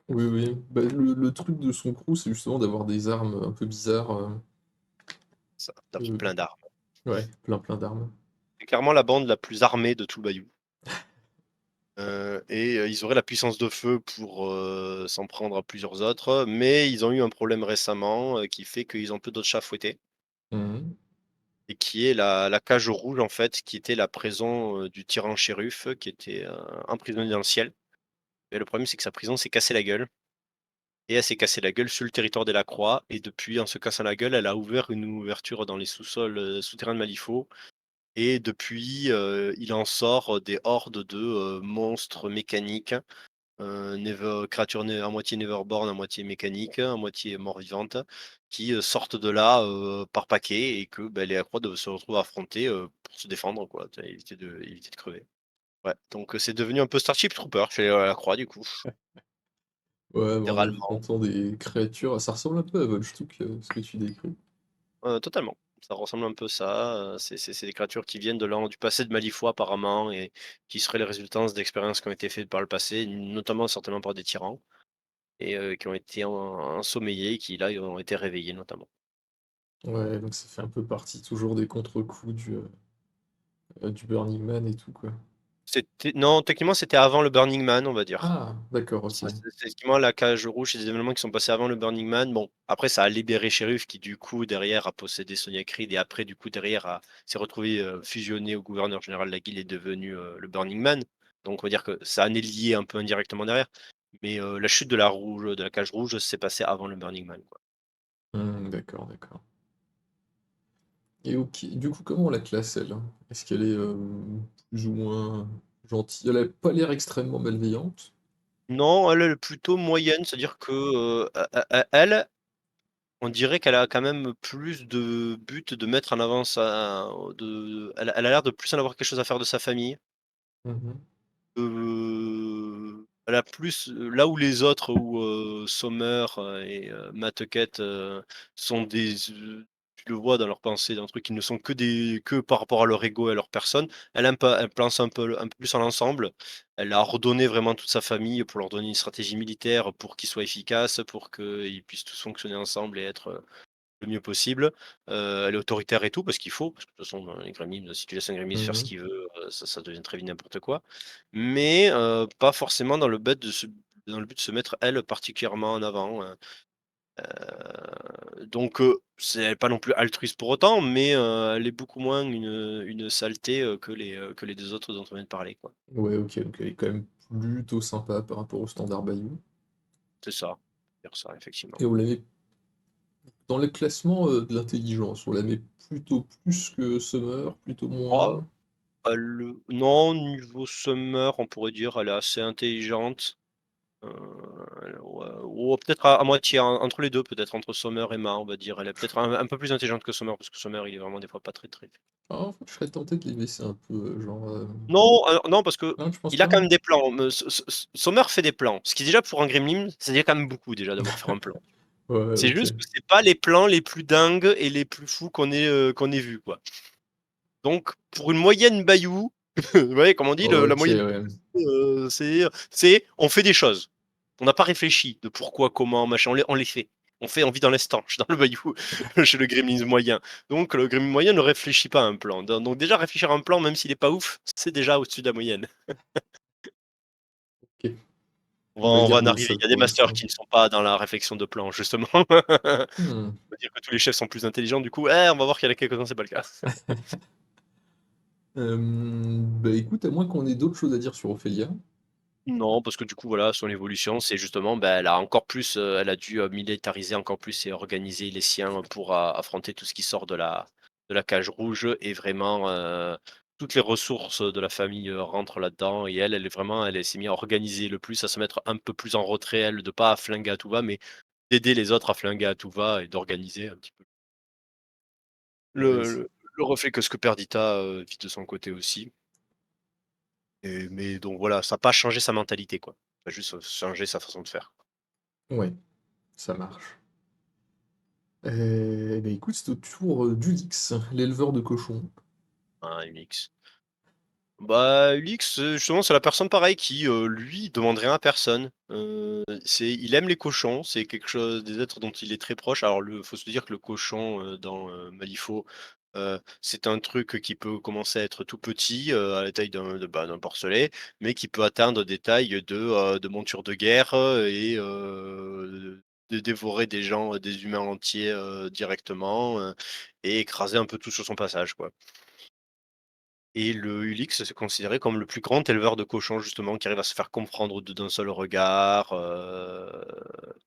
Oui, oui, bah, le truc de son crew, c'est justement d'avoir des armes un peu bizarres, Ça, d'avoir heu, plein d'armes. ouais, plein, plein d'armes. C'est clairement la bande la plus armée de tout le Bayou, et ils auraient la puissance de feu pour, s'en prendre à plusieurs autres, mais ils ont eu un problème récemment, qui fait qu'ils ont peu d'autres chats à fouetter Mmh. et qui est la cage rouge, en fait, qui était la prison, du tyran Shérif, qui était, emprisonné dans le ciel et le problème, c'est que sa prison s'est cassé la gueule. Et elle s'est cassé la gueule sur le territoire de la Croix et depuis, en se cassant la gueule, elle a ouvert une ouverture dans les sous-sols, souterrains de Malifaux et depuis, il en sort, des hordes de, monstres mécaniques, créatures à moitié Neverborn, à moitié mécaniques, à moitié mort-vivantes, qui, sortent de là, par paquets et que, bah, les Croix doivent se retrouver à affronter, pour se défendre quoi, tu éviter de crever. Ouais, donc c'est devenu un peu Starship Troopers chez, la Croix du coup, Ouais, bah, on littéralement. entend des créatures, ça ressemble un peu à Volstouck, ce que tu décris. Totalement. Ça ressemble un peu ça, c'est des créatures qui viennent du passé de Malifaux apparemment et qui seraient les résultances d'expériences qui ont été faites par le passé, notamment certainement par des tyrans et qui ont été ensommeillés et qui là, ont été réveillés notamment. Ouais, donc ça fait un peu partie toujours des contre-coups du Burning Man et tout, quoi. C'était non, techniquement, c'était avant le Burning Man, on va dire. Ah! D'accord, OK. C'est effectivement la cage rouge, c'est des événements qui sont passés avant le Burning Man. Bon, après ça a libéré Sheriff qui du coup derrière a possédé Sonia Creed et après du coup derrière s'est retrouvé, fusionné au gouverneur général de la guilde et est devenu, le Burning Man. Donc on va dire que ça en est lié un peu indirectement derrière. Mais, la chute de la cage rouge s'est passée avant le Burning Man, quoi. Mmh, d'accord, d'accord. Et OK, du coup, comment on la classe, elle? Est-ce qu'elle est, plus ou moins gentille? Elle a pas l'air extrêmement malveillante. Non, elle est plutôt moyenne, c'est-à-dire que, elle, on dirait qu'elle a quand même plus de but de mettre en avant elle a l'air de plus en avoir quelque chose à faire de sa famille. Mmh. Elle a plus, là où les autres, où, Sommer, et Matt sont tu le vois dans leurs pensées, dans le truc, ils ne sont que par rapport à leur ego et à leur personne. Elle pense un peu plus en l'ensemble. Elle a redonné vraiment toute sa famille pour leur donner une stratégie militaire pour qu'ils soient efficaces, pour qu'ils puissent tous fonctionner ensemble et être le mieux possible. Elle est autoritaire et tout, parce que de toute façon, dans les Gremlins, si tu laisses un Gremlins faire ce Mmh. qu'il veut, ça devient très vite n'importe quoi. Mais, pas forcément dans le but de se mettre elle particulièrement en avant, donc, c'est pas non plus altruiste pour autant, mais, elle est beaucoup moins une saleté, que les 2 autres dont on vient de parler, quoi. Ouais, OK, donc elle est quand même plutôt sympa par rapport au standard Bayou. C'est ça, dire ça effectivement. Et on la met dans le classement, de l'intelligence, on la met plutôt plus que Summer, plutôt Oh, moins? non, niveau Summer, on pourrait dire elle est assez intelligente. Ouais, ou peut-être à moitié, entre les 2 peut-être, entre Sommer et Ma, on va dire. Elle est peut-être un peu plus intelligente que Sommer, parce que Sommer, il est vraiment des fois pas très, très Ah, je serais tenté de les baisser un peu, non, non, parce que non, tu penses il a pas? quand même des plans, me Sommer fait des plans, ce qui déjà pour un gremlin, c'est déjà quand même beaucoup déjà devoir faire un plan. Ouais, C'est OK. juste que c'est pas les plans les plus dingues et les plus fous qu'on ait vus, quoi. Donc pour une moyenne Bayou, vous voyez, comme on dit, la OK, moyenne, ouais. c'est on fait des choses. On n'a pas réfléchi de pourquoi, comment, machin, on les fait. On vit dans l'instant, je suis dans le Bayou, chez le gremlin moyen. Donc le gremlin moyen ne réfléchit pas à un plan. Donc déjà réfléchir à un plan, même s'il est pas ouf, c'est déjà au-dessus de la moyenne. OK. On va On va on va en garder arriver. ça Il y a des pour masters l'instant. qui ne sont pas dans la réflexion de plan, justement. On Mmh. va dire que tous les chefs sont plus intelligents, du coup, on va voir qu'il y en a quelques-uns, c'est pas le cas. Bah, écoute, à moins qu'on ait d'autres choses à dire sur Ophélia. Non, parce que du coup, voilà, son évolution, c'est justement, elle a encore plus, elle a dû, militariser encore plus et organiser les siens pour affronter tout ce qui sort de la cage rouge et vraiment, toutes les ressources de la famille, rentrent là-dedans et elle s'est mise à organiser le plus, à se mettre un peu plus en retrait, elle, de pas flinguer à tout va, mais d'aider les autres à flinguer à tout va et d'organiser un petit peu Ouais, le c'est le le reflet que ce que Perdita, vit de son côté aussi. Mais donc voilà, ça a pas changé sa mentalité, quoi. Ça a juste, changé sa façon de faire. ouais, ça marche. Bah, écoute, c'est au tour, d'Ulix, l'éleveur de cochons. Un UX. Bah, UX, justement, c'est la personne pareil qui, lui, demande rien à personne. Il aime les cochons, c'est quelque chose des êtres dont il est très proche. Alors faut se dire que le cochon, dans, Malifaux, c'est un truc qui peut commencer à être tout petit, à la taille d'un porcelet, mais qui peut atteindre des tailles de montures de guerre, et de dévorer des gens, des humains entiers, directement, et écraser un peu tout sur son passage, quoi. Et le Ulix, c'est considéré comme le plus grand éleveur de cochons justement, qui arrive à se faire comprendre d'un seul regard,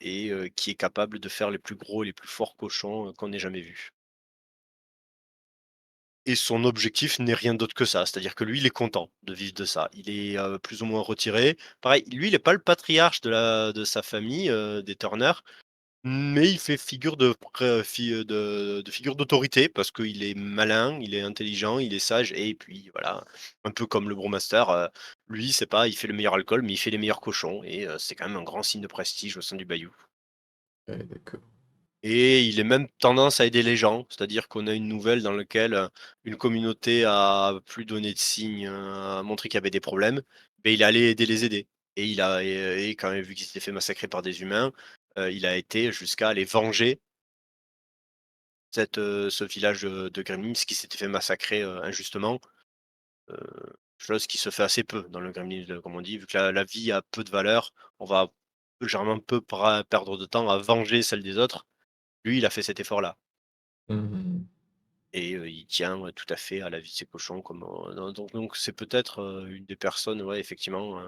et qui est capable de faire les plus gros et les plus forts cochons, qu'on ait jamais vus. Et son objectif n'est rien d'autre que ça, c'est-à-dire que lui, il est content de vivre de ça. Il est, plus ou moins retiré. Pareil, lui, il est pas le patriarche de sa famille, des Turner, mais il fait figure de figure d'autorité parce qu'il est malin, il est intelligent, il est sage et puis voilà, un peu comme le Brewmaster, lui, c'est pas il fait le meilleur alcool, mais il fait les meilleurs cochons et c'est quand même un grand signe de prestige au sein du Bayou. Ouais, d'accord. Et il est même tendance à aider les gens, c'est-à-dire qu'on a une nouvelle dans laquelle, une communauté a plus donné de signes, a montré qu'il y avait des problèmes, mais il est allé les aider et quand vu qu'ils s'étaient fait massacrer par des humains, il a été jusqu'à les venger ce village, de Gremlins qui s'était fait massacrer, injustement, heu, chose qui se fait assez peu dans le Gremlins, comme on dit, vu que la vie a peu de valeur, on va généralement peu perdre de temps à venger celle des autres. Lui, il a fait cet effort-là. Mmh. Et il tient, ouais, tout à fait à la vie de ses cochons comme, donc c'est peut-être, une des personnes, ouais, effectivement,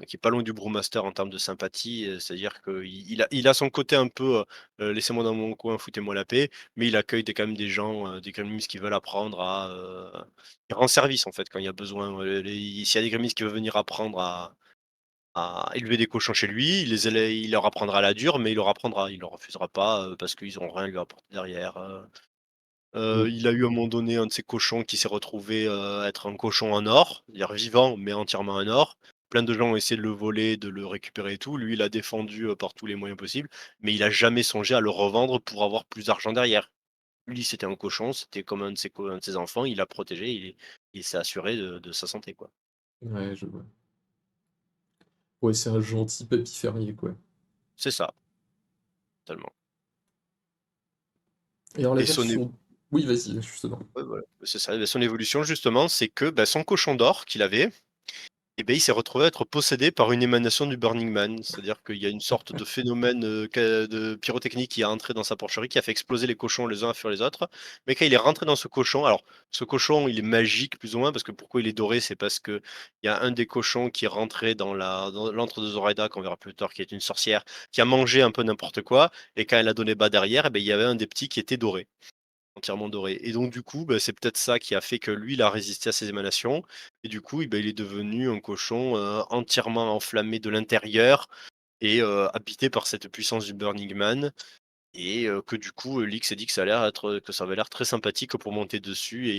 qui est pas loin du brewmaster en termes de sympathie, c'est-à-dire qu'il a son côté un peu, «Laissez-moi dans mon coin, foutez-moi la paix», mais il accueille des quand même des gens, des gremlins qui veulent apprendre il rend service, en fait, quand il y a besoin, s'il y a des gremlins qui veulent venir apprendre à élever des cochons chez lui, il leur apprendra à la dure, mais il leur apprendra. Il leur refusera pas, parce qu'ils auront rien à lui apporter derrière. O Il a eu à un moment donné un de ses cochons qui s'est retrouvé, être un cochon en or, c'est-à-dire vivant, mais entièrement en or. Plein de gens ont essayé de le voler, de le récupérer et tout. Lui, il a défendu, par tous les moyens possibles, mais il a jamais songé à le revendre pour avoir plus d'argent derrière. Lui, c'était un cochon, c'était comme un de ses enfants, il l'a protégé, il s'est assuré de sa santé, quoi. ouais, je vois. Ouais, c'est un gentil papy fermier, quoi. C'est ça, totalement. Et alors la Et son é version oui, vas-y, justement. Ouais, voilà, c'est ça, et son évolution justement, c'est que, son cochon d'or qu'il avait. Et ben il s'est retrouvé à être possédé par une émanation du Burning Man. C'est-à-dire qu'il y a une sorte de phénomène, de pyrotechnique qui est entré dans sa porcherie, qui a fait exploser les cochons les uns sur les autres. Mais quand il est rentré dans ce cochon, alors ce cochon, il est magique plus ou moins, parce que pourquoi il est doré? C'est parce qu'il y a un des cochons qui est rentré dans l'antre de Zoraida, qu'on verra plus tard, qui est une sorcière, qui a mangé un peu n'importe quoi et quand elle a donné bas derrière, et beh, il y avait un des petits qui était doré. entièrement doré et donc du coup, bah, c'est peut-être ça qui a fait que lui, il a résisté à ces émanations et du coup, il est devenu un cochon, entièrement enflammé de l'intérieur et habité par cette puissance du Burning Man et que du coup, Lick s'est dit que ça avait l'air très sympathique pour monter dessus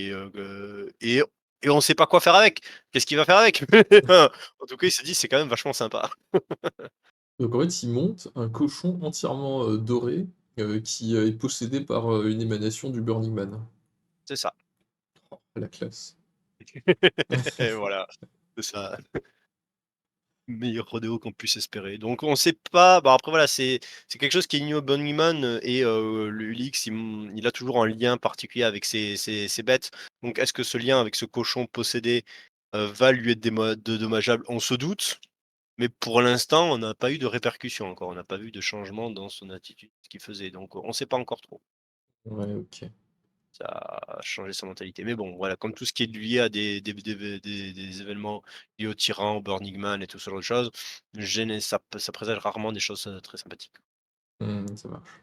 et on sait pas quoi faire avec. Qu'est-ce qu'il va faire avec? En tout cas, il s'est dit: «C'est quand même vachement sympa». Donc en fait, il monte un cochon entièrement, doré, qui, est possédé par, une émanation du Burning Man. C'est ça. La classe. Et voilà, c'est ça. Meilleur rodéo qu'on puisse espérer. Donc on sait pas bah, après voilà, c'est quelque chose qui est igné au Bunnyman, et le Ulix, il a toujours un lien particulier avec ses bêtes. Donc est-ce que ce lien avec ce cochon possédé, va lui être dommageable? On se doute, mais pour l'instant, on n'a pas eu de répercussions encore. On n'a pas vu de changement dans son attitude, ce qu'il faisait. Donc on ne sait pas encore trop. Ouais, OK. Ça a changé sa mentalité. Mais bon, voilà, comme tout ce qui est lié à des événements liés au tyran, au Burning Man et tout ce genre de choses, ça présage rarement des choses, très sympathiques. Mmh, ça marche.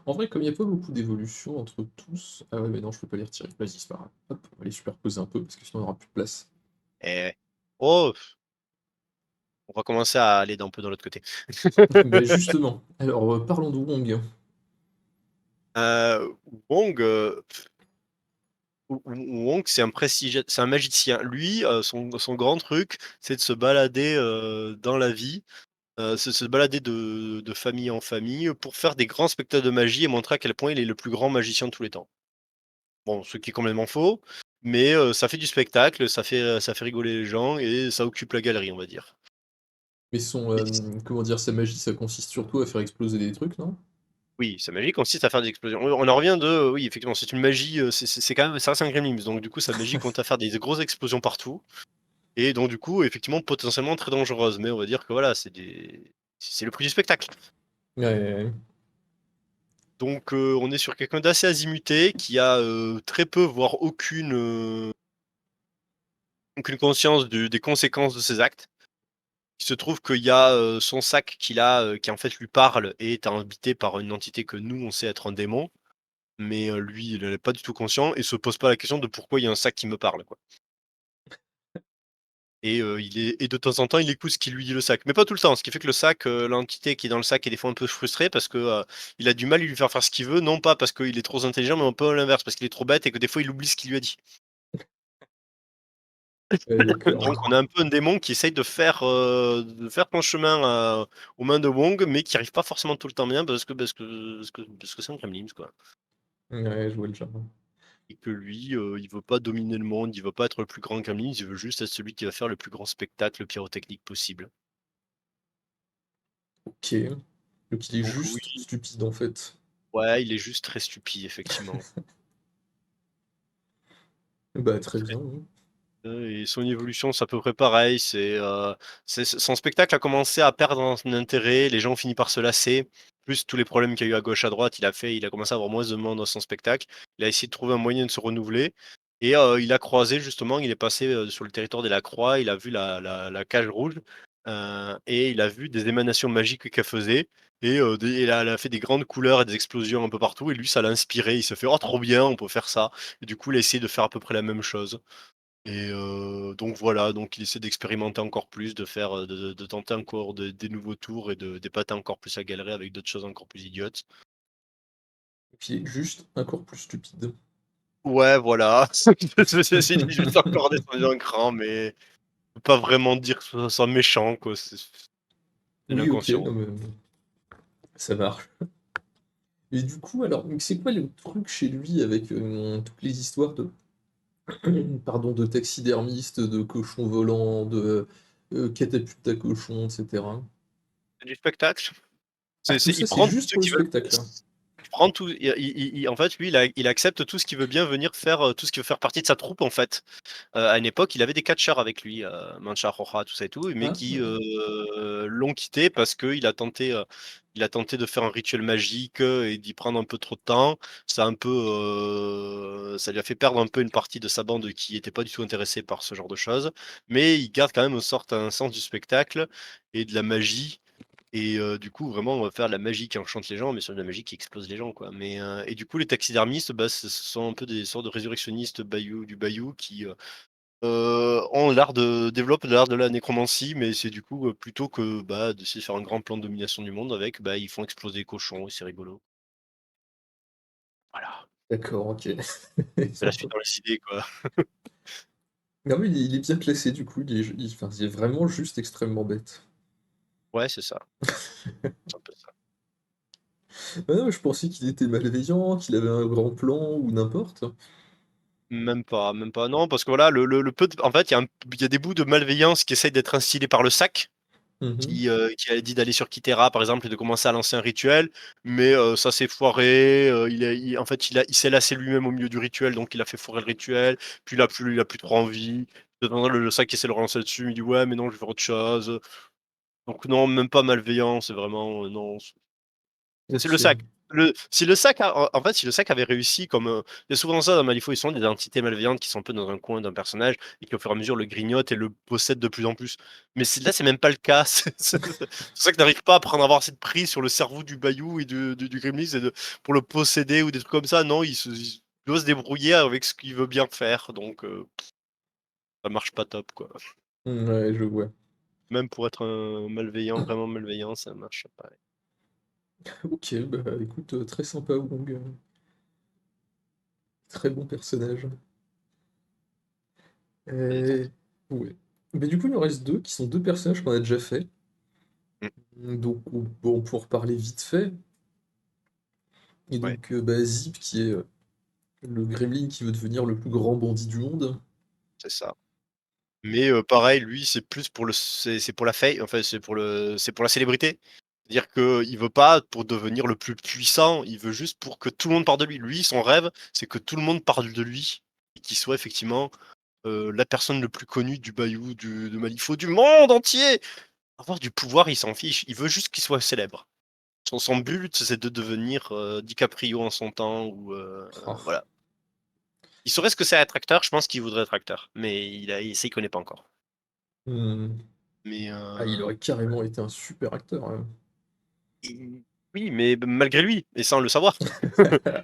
En vrai, comme il y a pas beaucoup d'évolution entre tous ah ouais, mais non, je peux pas les retirer. Vas-y, c'est pas grave. Hop, on va les superposer un peu parce que sinon on aura plus de place. Et oh! On va commencer à aller un peu dans l'autre côté. Bah, justement, alors, parlons de Wong. Wong, Wong, c'est un magicien. Lui, son grand truc, c'est de se balader, dans la vie. Se balader de famille en famille, pour faire des grands spectacles de magie et montrer à quel point il est le plus grand magicien de tous les temps. Bon, ce qui est complètement faux, mais ça fait du spectacle, ça fait rigoler les gens et ça occupe la galerie, on va dire. Mais son, Et comment dire? Sa magie, ça consiste surtout à faire exploser des trucs, non? oui, sa magie consiste à faire des explosions. On en revient de oui, effectivement, c'est une magie, c'est quand même ça reste un Gremlins, donc du coup, sa magie compte à faire des grosses explosions partout et donc du coup, effectivement, potentiellement très dangereuse, mais on va dire que voilà, c'est le prix du spectacle. Ouais, ouais, ouais. Donc on est sur quelqu'un d'assez azimuté qui a, très peu, voire aucune conscience des conséquences de ses actes. Il se trouve qu'il y a, son sac qu'il a, qui en fait lui parle et est habité par une entité que nous, on sait être un démon, mais lui, il en est pas du tout conscient et se pose pas la question de pourquoi il y a un sac qui me parle, quoi. Et de temps en temps, il écoute ce qu'il lui dit le sac, mais pas tout le temps. Ce qui fait que le sac, l'entité qui est dans le sac est des fois un peu frustrée parce que, il a du mal à lui faire ce qu'il veut, non pas parce qu'il est trop intelligent, mais un peu à l'inverse, parce qu'il est trop bête et que des fois il oublie ce qu'il lui a dit. Ouais, d'accord. Donc on a un peu un démon qui essaye de faire son chemin, aux mains de Wong, mais qui arrive pas forcément tout le temps bien parce que c'est un Gremlins, quoi. Ouais, je vois le genre. Et que lui, il veut pas dominer le monde, il veut pas être le plus grand Gremlins, il veut juste être celui qui va faire le plus grand spectacle pyrotechnique possible. OK. Donc il est Donc juste oui, stupide, en fait. ouais, il est juste très stupide, effectivement. Bah, très bien, oui. Et son évolution, c'est à peu près pareil. Son spectacle a commencé à perdre en intérêt, les gens ont fini par se lasser. Plus tous les problèmes qu'il y a eu à gauche, à droite, il a commencé à avoir moins de monde dans son spectacle. Il a essayé de trouver un moyen de se renouveler et il a croisé justement, il est passé, sur le territoire de la Croix, il a vu la cage rouge, et il a vu des émanations magiques qu'elle faisait et elle a fait des grandes couleurs et des explosions un peu partout et lui, ça l'a inspiré. Il se fait: «Oh trop bien, on peut faire ça» et du coup, il a essayé de faire à peu près la même chose. Et donc voilà, donc il essaie d'expérimenter encore plus, de faire, de tenter encore des nouveaux tours et d'épater encore plus la galerie avec d'autres choses encore plus idiotes. Donc il est juste encore plus stupide. Ouais, voilà, c'est juste encore descendu un cran, mais on peut pas vraiment dire que ce soit méchant, quoi, c'est Oui, OK, l'inconscience. non, mais ça marche. Et du coup, alors, c'est quoi le truc chez lui avec, toutes les histoires de pardon, de taxidermistes, de cochons volants, de, catapultes à cochons et cetera? C'est du spectacle. Ah, tout ça, Il c'est prend tous juste ceux pour le qui veulent spectacle? il prend tout en fait, lui, il accepte tout ce qui veut bien venir faire, tout ce qui veut faire partie de sa troupe, en fait. À une époque, il avait des catcheurs avec lui, Mancha Roja, tout ça et tout, mais Ah! qui, l'ont quitté parce il a tenté de faire un rituel magique, et d'y prendre un peu trop de temps. Ça lui a fait perdre un peu une partie de sa bande qui était pas du tout intéressée par ce genre de choses, mais il garde quand même une sorte un sens du spectacle et de la magie et du coup, vraiment, faire de la magie qui enchante les gens, mais sur de la magie qui explose les gens, quoi. Mais et du coup, les taxidermistes, bah, ce sont un peu des sortes de résurrectionnistes bayou qui, ont l'art de développent l'art de la nécromancie, mais c'est du coup, plutôt que, bah, d'essayer de faire un grand plan de domination du monde avec, bah, ils font exploser les cochons et c'est rigolo. Voilà, D'accord, OK. c'est la suite dans les idées, quoi. Non mais il est bien classé du coup, il est vraiment juste extrêmement bête. Ouais, c'est ça, c'est un peu ça. Ah non, je pensais qu'il était malveillant, qu'il avait un grand plan ou n'importe. Même pas, non, parce que voilà, le peu de en fait, il y a des bouts de malveillance qui essayent d'être instillés par le sac, Mmh. qui a dit d'aller sur Kythera, par exemple, et de commencer à lancer un rituel, mais ça s'est foiré, il en fait, il s'est lassé lui-même au milieu du rituel, donc il a fait foirer le rituel, puis il a plus trop envie. De temps en temps, le sac essaie de le relancer dessus, il dit: «Ouais, mais non, je vais faire autre chose». Donc non, même pas malveillant, c'est vraiment, non. C'est le sac. OK. Si le sac a en fait, si le sac avait réussi comme, il y a souvent ça dans Malifaux, ils sont des entités malveillantes qui sont un peu dans un coin d'un personnage et qui au fur et à mesure le grignotent et le possèdent de plus en plus. Mais c'est même pas le cas. C'est ça que n'arrive pas à prendre avoir cette prise sur le cerveau du Bayou et du Gremlins et de pour le posséder ou des trucs comme ça. Non, il doit se débrouiller avec ce qu'il veut bien faire, donc ça marche pas top, quoi. Ouais, je vois. Même pour être un malveillant, vraiment malveillant, ça marche pas. OK, bah, écoute, très sympa Wong, très bon personnage. Ça détend. Et ouais. Mais du coup, il en reste 2 qui sont 2 personnages qu'on a déjà fait. Mmh, Donc on peut en reparler vite fait. Et ouais, donc, bah, Zip qui est, le gremlin qui veut devenir le plus grand bandit du monde. c'est ça. Mais pareil, lui, c'est plus pour c'est pour la fame, enfin, c'est pour la célébrité. C'est-à-dire qu'il veut pas pour devenir le plus puissant, il veut juste pour que tout le monde parle de lui. Lui, son rêve, c'est que tout le monde parle de lui et qu'il soit effectivement, la personne le plus connue du Bayou, de Malifaux, du monde entier! Avoir du pouvoir, il s'en fiche, il veut juste qu'il soit célèbre. Son but, c'est de devenir, DiCaprio en son temps ou Ah. voilà. Il saurait ce que c'est être acteur, je pense qu'il voudrait être acteur, mais il ça, il connaît pas encore. Mmh. Mais Ah, il aurait carrément été un super acteur, i oui, mais malgré lui et sans le savoir.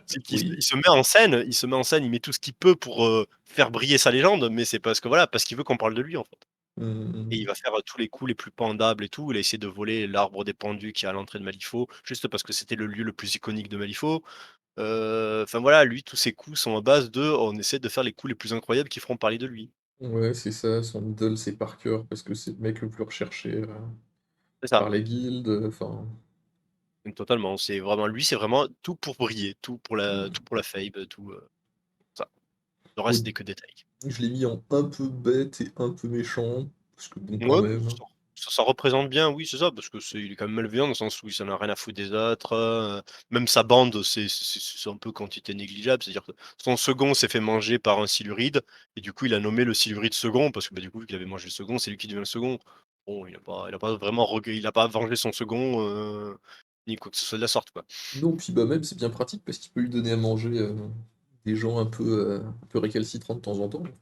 C'est qu'il Oui. il se met en scène il met tout ce qu'il peut pour, faire briller sa légende, mais c'est parce que voilà, parce qu'il veut qu'on parle de lui, en fait Mmh et il mh. va faire, tous les coups les plus pendables et tout. Il a essayé de voler l'arbre des pendus qui est à l'entrée de Malifaux, juste parce que c'était le lieu le plus iconique de Malifaux. Enfin voilà, lui, tous ses coups sont à base de on essaie de faire les coups les plus incroyables qui feront parler de lui. Ouais, c'est ça, son idole, c'est Parker parce que c'est le mec le plus recherché, C'est ça, par les guildes, enfin, totalement. C'est vraiment lui, c'est vraiment tout pour briller, tout pour la fame, tout, ça. Le reste, bon, n'est que détails. je l'ai mis en un peu bête et un peu méchant, parce que bon, quand Ouais, même. ça représente bien, oui, c'est ça, parce que il est quand même malveillant dans le sens où il s'en a rien à foutre des autres, même sa bande, c'est un peu quantité négligeable. C'est-à-dire que son second s'est fait manger par un Siluride et du coup, il a nommé le Siluride second parce que, bah, du coup, vu qu'il avait mangé le second, c'est lui qui devient le second. Bon, il a pas vraiment il a pas vengé son second, ni quoi que ce soit de la sorte, quoi. Non, puis, bah, même, c'est bien pratique parce qu'il peut lui donner à manger, des gens un peu récalcitrants de temps en temps, donc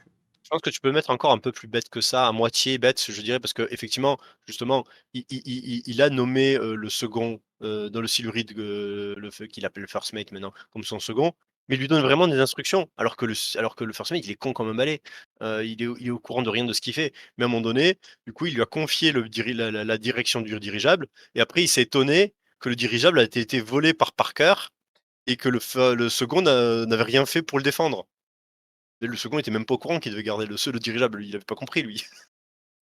Je pense que tu peux le mettre encore un peu plus bête que ça, à moitié bête, je dirais, parce qu'effectivement, justement, il a nommé, le second, dans le Siluride, le feu qu'il appelle le First Mate maintenant, comme son second, mais il lui donne vraiment des instructions, alors que le First Mate, il est con comme un balai. Il est au courant de rien de ce qu'il fait. Mais à un moment donné, du coup, il lui a confié le diri la direction du dirigeable et après il s'est étonné que le dirigeable a été volé par Parker et que le second n'avait rien fait pour le défendre. Et le second était même pas au courant qu'il devait garder le dirigeable, il avait pas compris lui.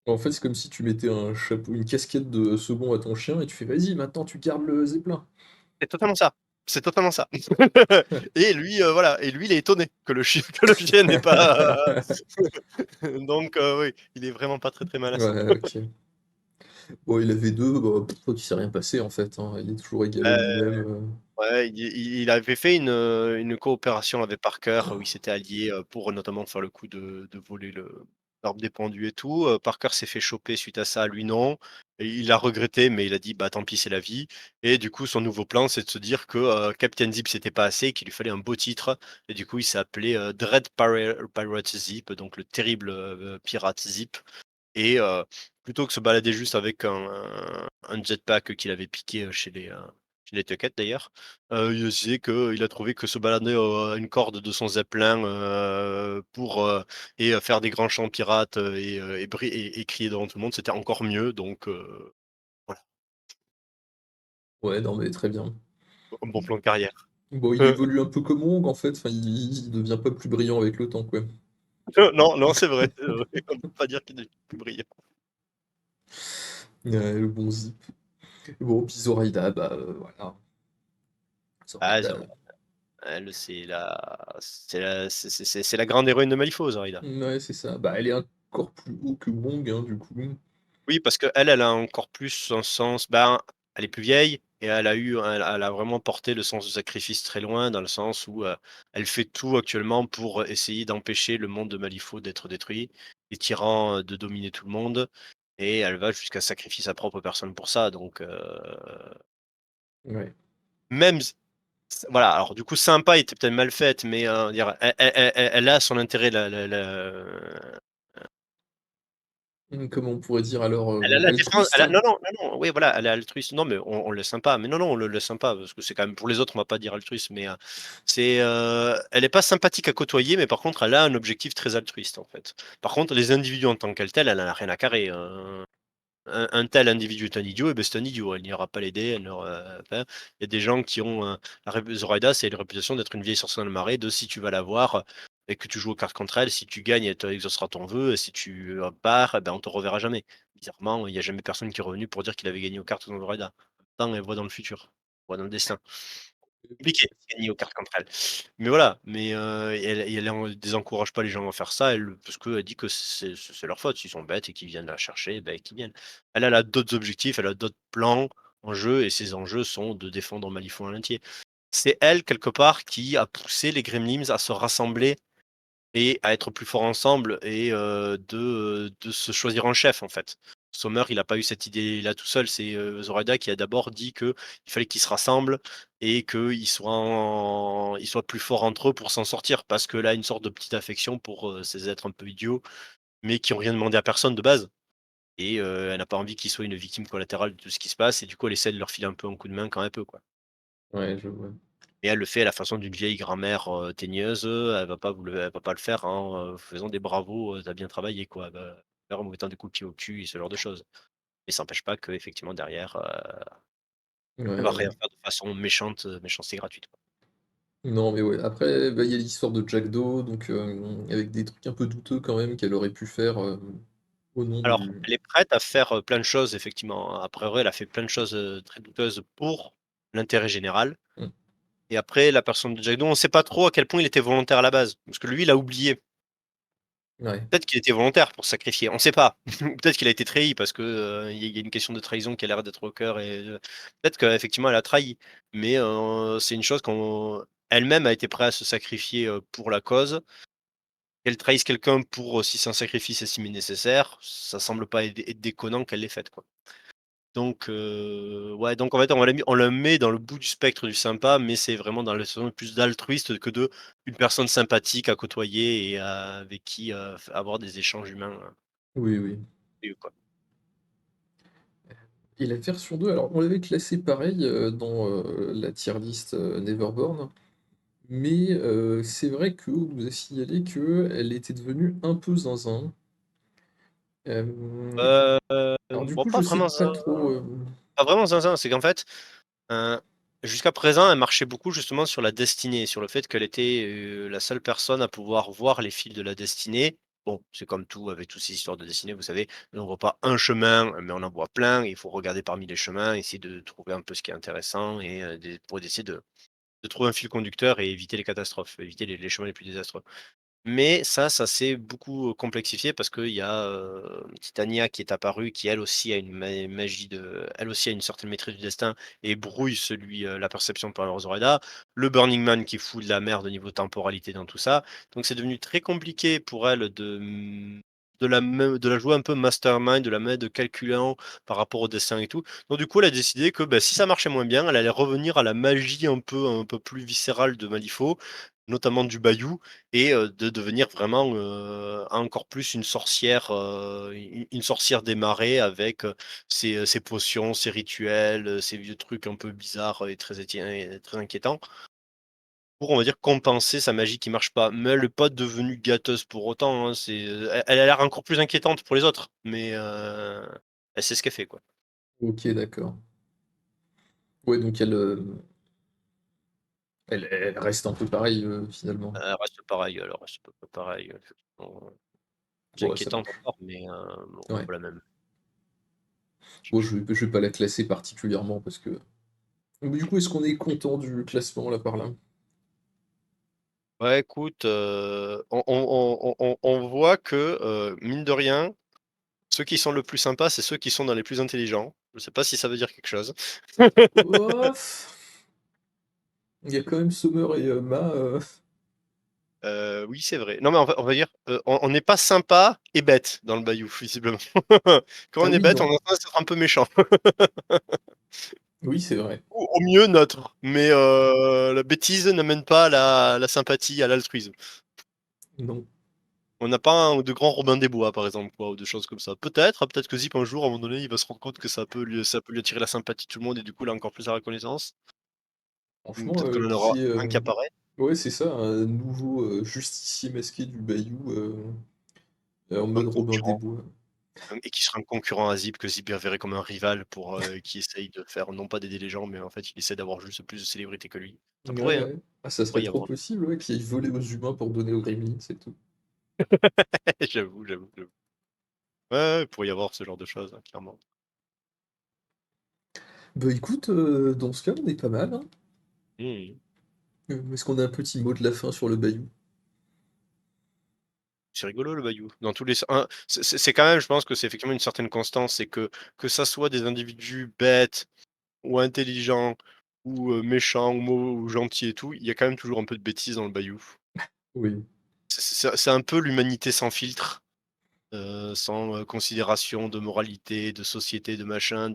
en fait, c'est comme si tu mettais un chapeau une casquette de second à ton chien et tu fais: «Vas-y, maintenant tu gardes le Zeppelin». C'est totalement ça, c'est totalement ça. Et lui, voilà et lui il est étonné que le chien que le chien n'ait pas donc oui, il est vraiment pas très, très malin. Ouais, OK. Bon, il avait 2 bah, il s'est rien passé, en fait, hein, il est toujours égal à Heu, lui-même, ouais, il avait fait une coopération avec Parker où ils s'étaient alliés, pour notamment faire le coup de voler le l'arbre des pendus et tout, Parker s'est fait choper suite à ça, lui non et il a regretté mais il a dit: «Bah, tant pis, c'est la vie» et du coup, son nouveau plan, c'est de se dire que, Captain Zip, c'était pas assez, qu'il lui fallait un beau titre et du coup, il s'est appelé, Dread Pirate Zip, donc le terrible, pirate Zip et plutôt que se balader juste avec un jetpack qu'il avait piqué, chez les Tuckets d'ailleurs, il disait qu'il a trouvé que se balader, à une corde de son zeppelin, faire des grands chants pirates, et crier devant tout le monde, c'était encore mieux donc voilà, Ouais, non, mais très bien. un bon plan de carrière. Bon, il évolue un peu comme Wong, en fait, enfin, il devient pas plus brillant avec le temps, quoi. Non, non, c'est vrai, on ne peut pas dire qu'il est plus brillant. Ouais, le bon Zip. Bon, puis Zoraida, bah, voilà. Ah Zoraida, Zoraida, elle c'est la grande héroïne de Malifaux, Zoraida. ouais, c'est ça. Bah, elle est encore plus haut que Wong, hein, du coup. Oui, parce qu'elle a encore plus un sens, ben, elle est plus vieille et elle a vraiment porté le sens du sacrifice très loin, dans le sens où, elle fait tout actuellement pour essayer d'empêcher le monde de Malifaux d'être détruit, les tyrans, de dominer tout le monde et elle va jusqu'à sacrifier sa propre personne pour ça donc Ouais. même voilà, alors du coup sympa était peut-être mal faite mais, dire elle a son intérêt la Comment on pourrait dire alors, Elle a la défense altruiste? elle a non, non, non, non, oui, voilà, elle est altruiste. Non, mais on le laisse sympa. Mais non, non, on le laisse sympa parce que c'est quand même pour les autres, on va pas dire altruiste, mais, elle est pas sympathique à côtoyer, mais par contre, elle a un objectif très altruiste, en fait. Par contre, les individus en tant qu'elles telles, elle en a rien à carrer, un tel individu est un idiot, et beh, c'est un idiot. Elle n'ira pas l'aider, elle n'aura enfin, il y a des gens qui ont, la rép Zoraida, c'est une réputation d'être une vieille sorcière dans le marais, de si tu vas la voir et que tu joues aux cartes contre elle, si tu gagnes, elle te exaucera ton vœu et si tu, pars, et ben, on te reverra jamais. Bizarrement, il y a jamais personne qui est revenu pour dire qu'il avait gagné aux cartes dans Zoraida. Pourtant, elle voit dans le futur, elle voit dans le destin. Compliqué de gagner aux cartes contre elle. Mais voilà, mais elle en désencourage pas les gens à faire ça, elle parce qu'elle dit que c'est leur faute. S'ils sont bêtes et qu'ils viennent la chercher, ben qu'ils viennent. Elle a d'autres objectifs, elle a d'autres plans en jeu et ses enjeux sont de défendre Malifaux en entier. C'est elle, quelque part, qui a poussé les Gremlins à se rassembler et à être plus forts ensemble et de se choisir un chef, en fait. Sommer, il a pas eu cette idée-là tout seul, c'est, Zoraida qui a d'abord dit qu'il fallait qu'ils se rassemblent et ils soient plus forts entre eux pour s'en sortir. Parce qu'elle a une sorte de petite affection pour, ces êtres un peu idiots, mais qui ont rien demandé à personne de base et elle n'a pas envie qu'ils soient une victime collatérale de tout ce qui se passe et du coup, elle essaie de leur filer un peu un coup de main quand elle peut, quoi. Ouais, je vois. Et elle le fait à la façon d'une vieille grand-mère, teigneuse, elle va pas le faire en, faisant des bravos, «Tu bien travaillé» quoi. Elle va le faire en vous mettant des coups de pied au cul et ce genre de choses. Mais ça n'empêche pas qu'effectivement derrière, Ouais, elle va ouais. rien faire de façon méchante, méchanceté gratuite, quoi. Non, mais ouais, après, bah, il y a l'histoire de Jack Doe, donc avec des trucs un peu douteux quand même qu'elle aurait pu faire, au nom Alors, du elle est prête à faire, plein de choses effectivement. A priori, elle a fait plein de choses, très douteuses pour l'intérêt général mmh, et après la personne de Jack Doe, on ne sait pas trop à quel point il était volontaire à la base. Parce que lui, il a oublié. ouais. Peut-être qu'il était volontaire pour se sacrifier, on ne sait pas. Ou peut-être qu'il a été trahi parce que, il y a une question de trahison qui a l'air d'être au cœur et peut-être qu'effectivement elle a trahi. Mais, c'est une chose qu'on elle-même a été prête à se sacrifier, pour la cause. Qu'elle trahisse quelqu'un pour, si c'est un sacrifice estimé nécessaire, ça semble pas être déconnant qu'elle l'ait faite, quoi. Donc, ouais, donc en fait, on la met dans le bout du spectre du sympa, mais c'est vraiment dans le sens plus d'altruiste que de une personne sympathique à côtoyer et avec qui, f avoir des échanges humains, Oui, oui. quoi. Et la version 2, alors on l'avait classée pareil, dans, la tier list, Neverborn, mais c'est vrai qu'on nous a signalé qu'elle était devenue un peu zinzin. Hem, alors du Bon, coup, je pas sais vraiment pas trop, pas vraiment zinzin, c'est qu'en fait, heu, jusqu'à présent, elle marchait beaucoup justement sur la destinée, sur le fait qu'elle était, la seule personne à pouvoir voir les fils de la destinée. Bon, c'est comme tout avec toutes ces histoires de destinée, vous savez, on voit pas un chemin, mais on en voit plein et il faut regarder parmi les chemins, essayer de trouver un peu ce qui est intéressant et pour essayer de trouver un fil conducteur et éviter les catastrophes, éviter les chemins les plus désastreux. Mais ça s'est beaucoup, complexifié parce qu'il y a, Titania qui est apparue, qui elle aussi a une magie elle aussi a une certaine maîtrise du destin et brouille la perception par rapport aux Zoraida. Le Burning Man qui fout de la merde au niveau temporalité dans tout ça. Donc c'est devenu très compliqué pour elle de la jouer un peu mastermind, de la mettre calculant par rapport au destin et tout. Donc du coup, elle a décidé que, bah, si ça marchait moins bien, elle allait revenir à la magie un peu plus viscérale de Malifaux notamment du Bayou et de devenir vraiment, encore plus une sorcière, une sorcière des marais avec, ses potions, ses rituels, ses vieux trucs un peu bizarres et très inquiétants. Pour, on va dire, compenser sa magie qui marche pas. Mais elle est pas devenue gâteuse pour autant, hein, elle a l'air encore plus inquiétante pour les autres, mais elle sait ce qu'elle fait, quoi. OK, d'accord. Ouais, donc elle reste un peu pareille, finalement. Elle reste pareille, elle reste à peu près pareille, effectivement, plus Bon, ça inquiétante marche. encore, mais bon, un Ouais. peu la même. Bon, je vais pas la classer particulièrement parce que mais du coup, est-ce qu'on est content du classement, là, par là? Ouais, écoute, on voit que, mine de rien, ceux qui sont le plus sympas, c'est ceux qui sont dans les plus intelligents. Je sais pas si ça veut dire quelque chose. Oh, il y a quand même Sommer et Ma, Oui, c'est vrai. Non, mais on va dire, on n'est pas sympa et bête dans le Bayou, visiblement. Quand ah on est oui, bête, on non. a tendance à être un peu méchant. Oui, c'est vrai. Ou au mieux neutre, mais la bêtise n'amène pas à la sympathie, à l'altruisme. Non. On n'a pas un de grands Robin des Bois, par exemple, quoi, ou des choses comme ça. Peut-être, hein, peut-être que Zip, un jour, à un moment donné, il va se rendre compte que ça peut lui attirer la sympathie de tout le monde et du coup, il a encore plus la reconnaissance. Ou Franchement, peut-être qu'on en aura qui est, un qui apparaît, ouais, c'est ça, un nouveau, justicier masqué du Bayou, en un mode Robin des concurrent, Bois. et qui sera un concurrent à Zip, que Zip verrait comme un rival pour, qui essaye de faire non pas d'aider les gens, mais en fait, il essaie d'avoir juste plus de célébrité que lui. Ça Ouais, pourrait, hein, ouais. Ah, ça serait pourrait y trop avoir. possible, ouais, qu'il aille voler aux humains pour donner aux gremlins, c'est tout. J'avoue, j'avoue, j'avoue. Ouais, ouais, il pourrait y avoir ce genre de choses, hein, clairement. Bah, écoute, dans ce cas, on est pas mal, hein. Mmh. Est-ce qu'on a un petit mot de la fin sur le Bayou? C'est rigolo le Bayou. Dans tous les sen hein, c'est quand même, je pense que c'est effectivement une certaine constance, c'est que ça soit des individus bêtes ou intelligents ou, méchants ou ou gentils et tout, il y a quand même toujours un peu de bêtises dans le Bayou. Oui. C'est un peu l'humanité sans filtre, sans, considération de moralité, de société, de machin,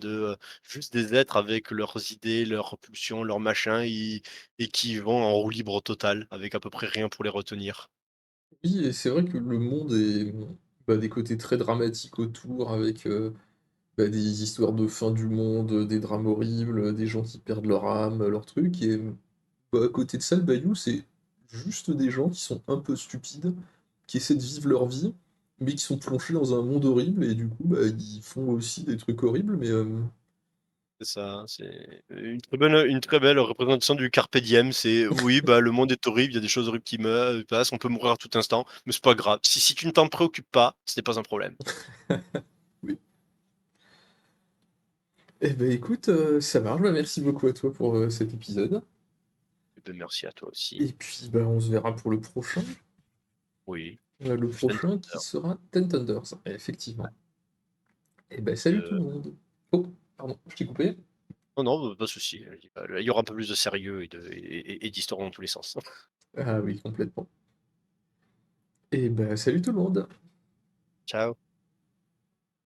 juste des êtres avec leurs idées, leurs pulsions, leurs machins, et qui vont en roue libre totale, avec à peu près rien pour les retenir. Oui et c'est vrai que le monde est, bah, des côtés très dramatiques autour avec, bah, des histoires de fin du monde, des drames horribles, des gens qui perdent leur âme, leur truc et bah, à côté de ça, le Bayou, c'est juste des gens qui sont un peu stupides, qui essaient de vivre leur vie, mais qui sont plongés dans un monde horrible et du coup, bah, ils font aussi des trucs horribles mais C'est ça, c'est une très belle représentation du carpe diem. C'est: «Oui, bah, le monde est horrible, il y a des choses horribles qui passent, on peut mourir à tout instant, mais c'est pas grave. Si tu ne t'en préoccupes pas, ce n'est pas un problème». oui. Eh beh, écoute, ça marche, bah, merci beaucoup à toi pour, cet épisode Et beh, merci à toi aussi. et puis, bah, on se verra pour le prochain. Oui, Le Ten prochain qui Thunder. sera Ten Thunders, effectivement. Et ben salut tout le monde. Oh, pardon, je t'ai coupé? Non, non, pas de souci, il y aura un peu plus de sérieux et d'histoire dans tous les sens. Ah oui, complètement. Et ben salut tout le monde. Ciao.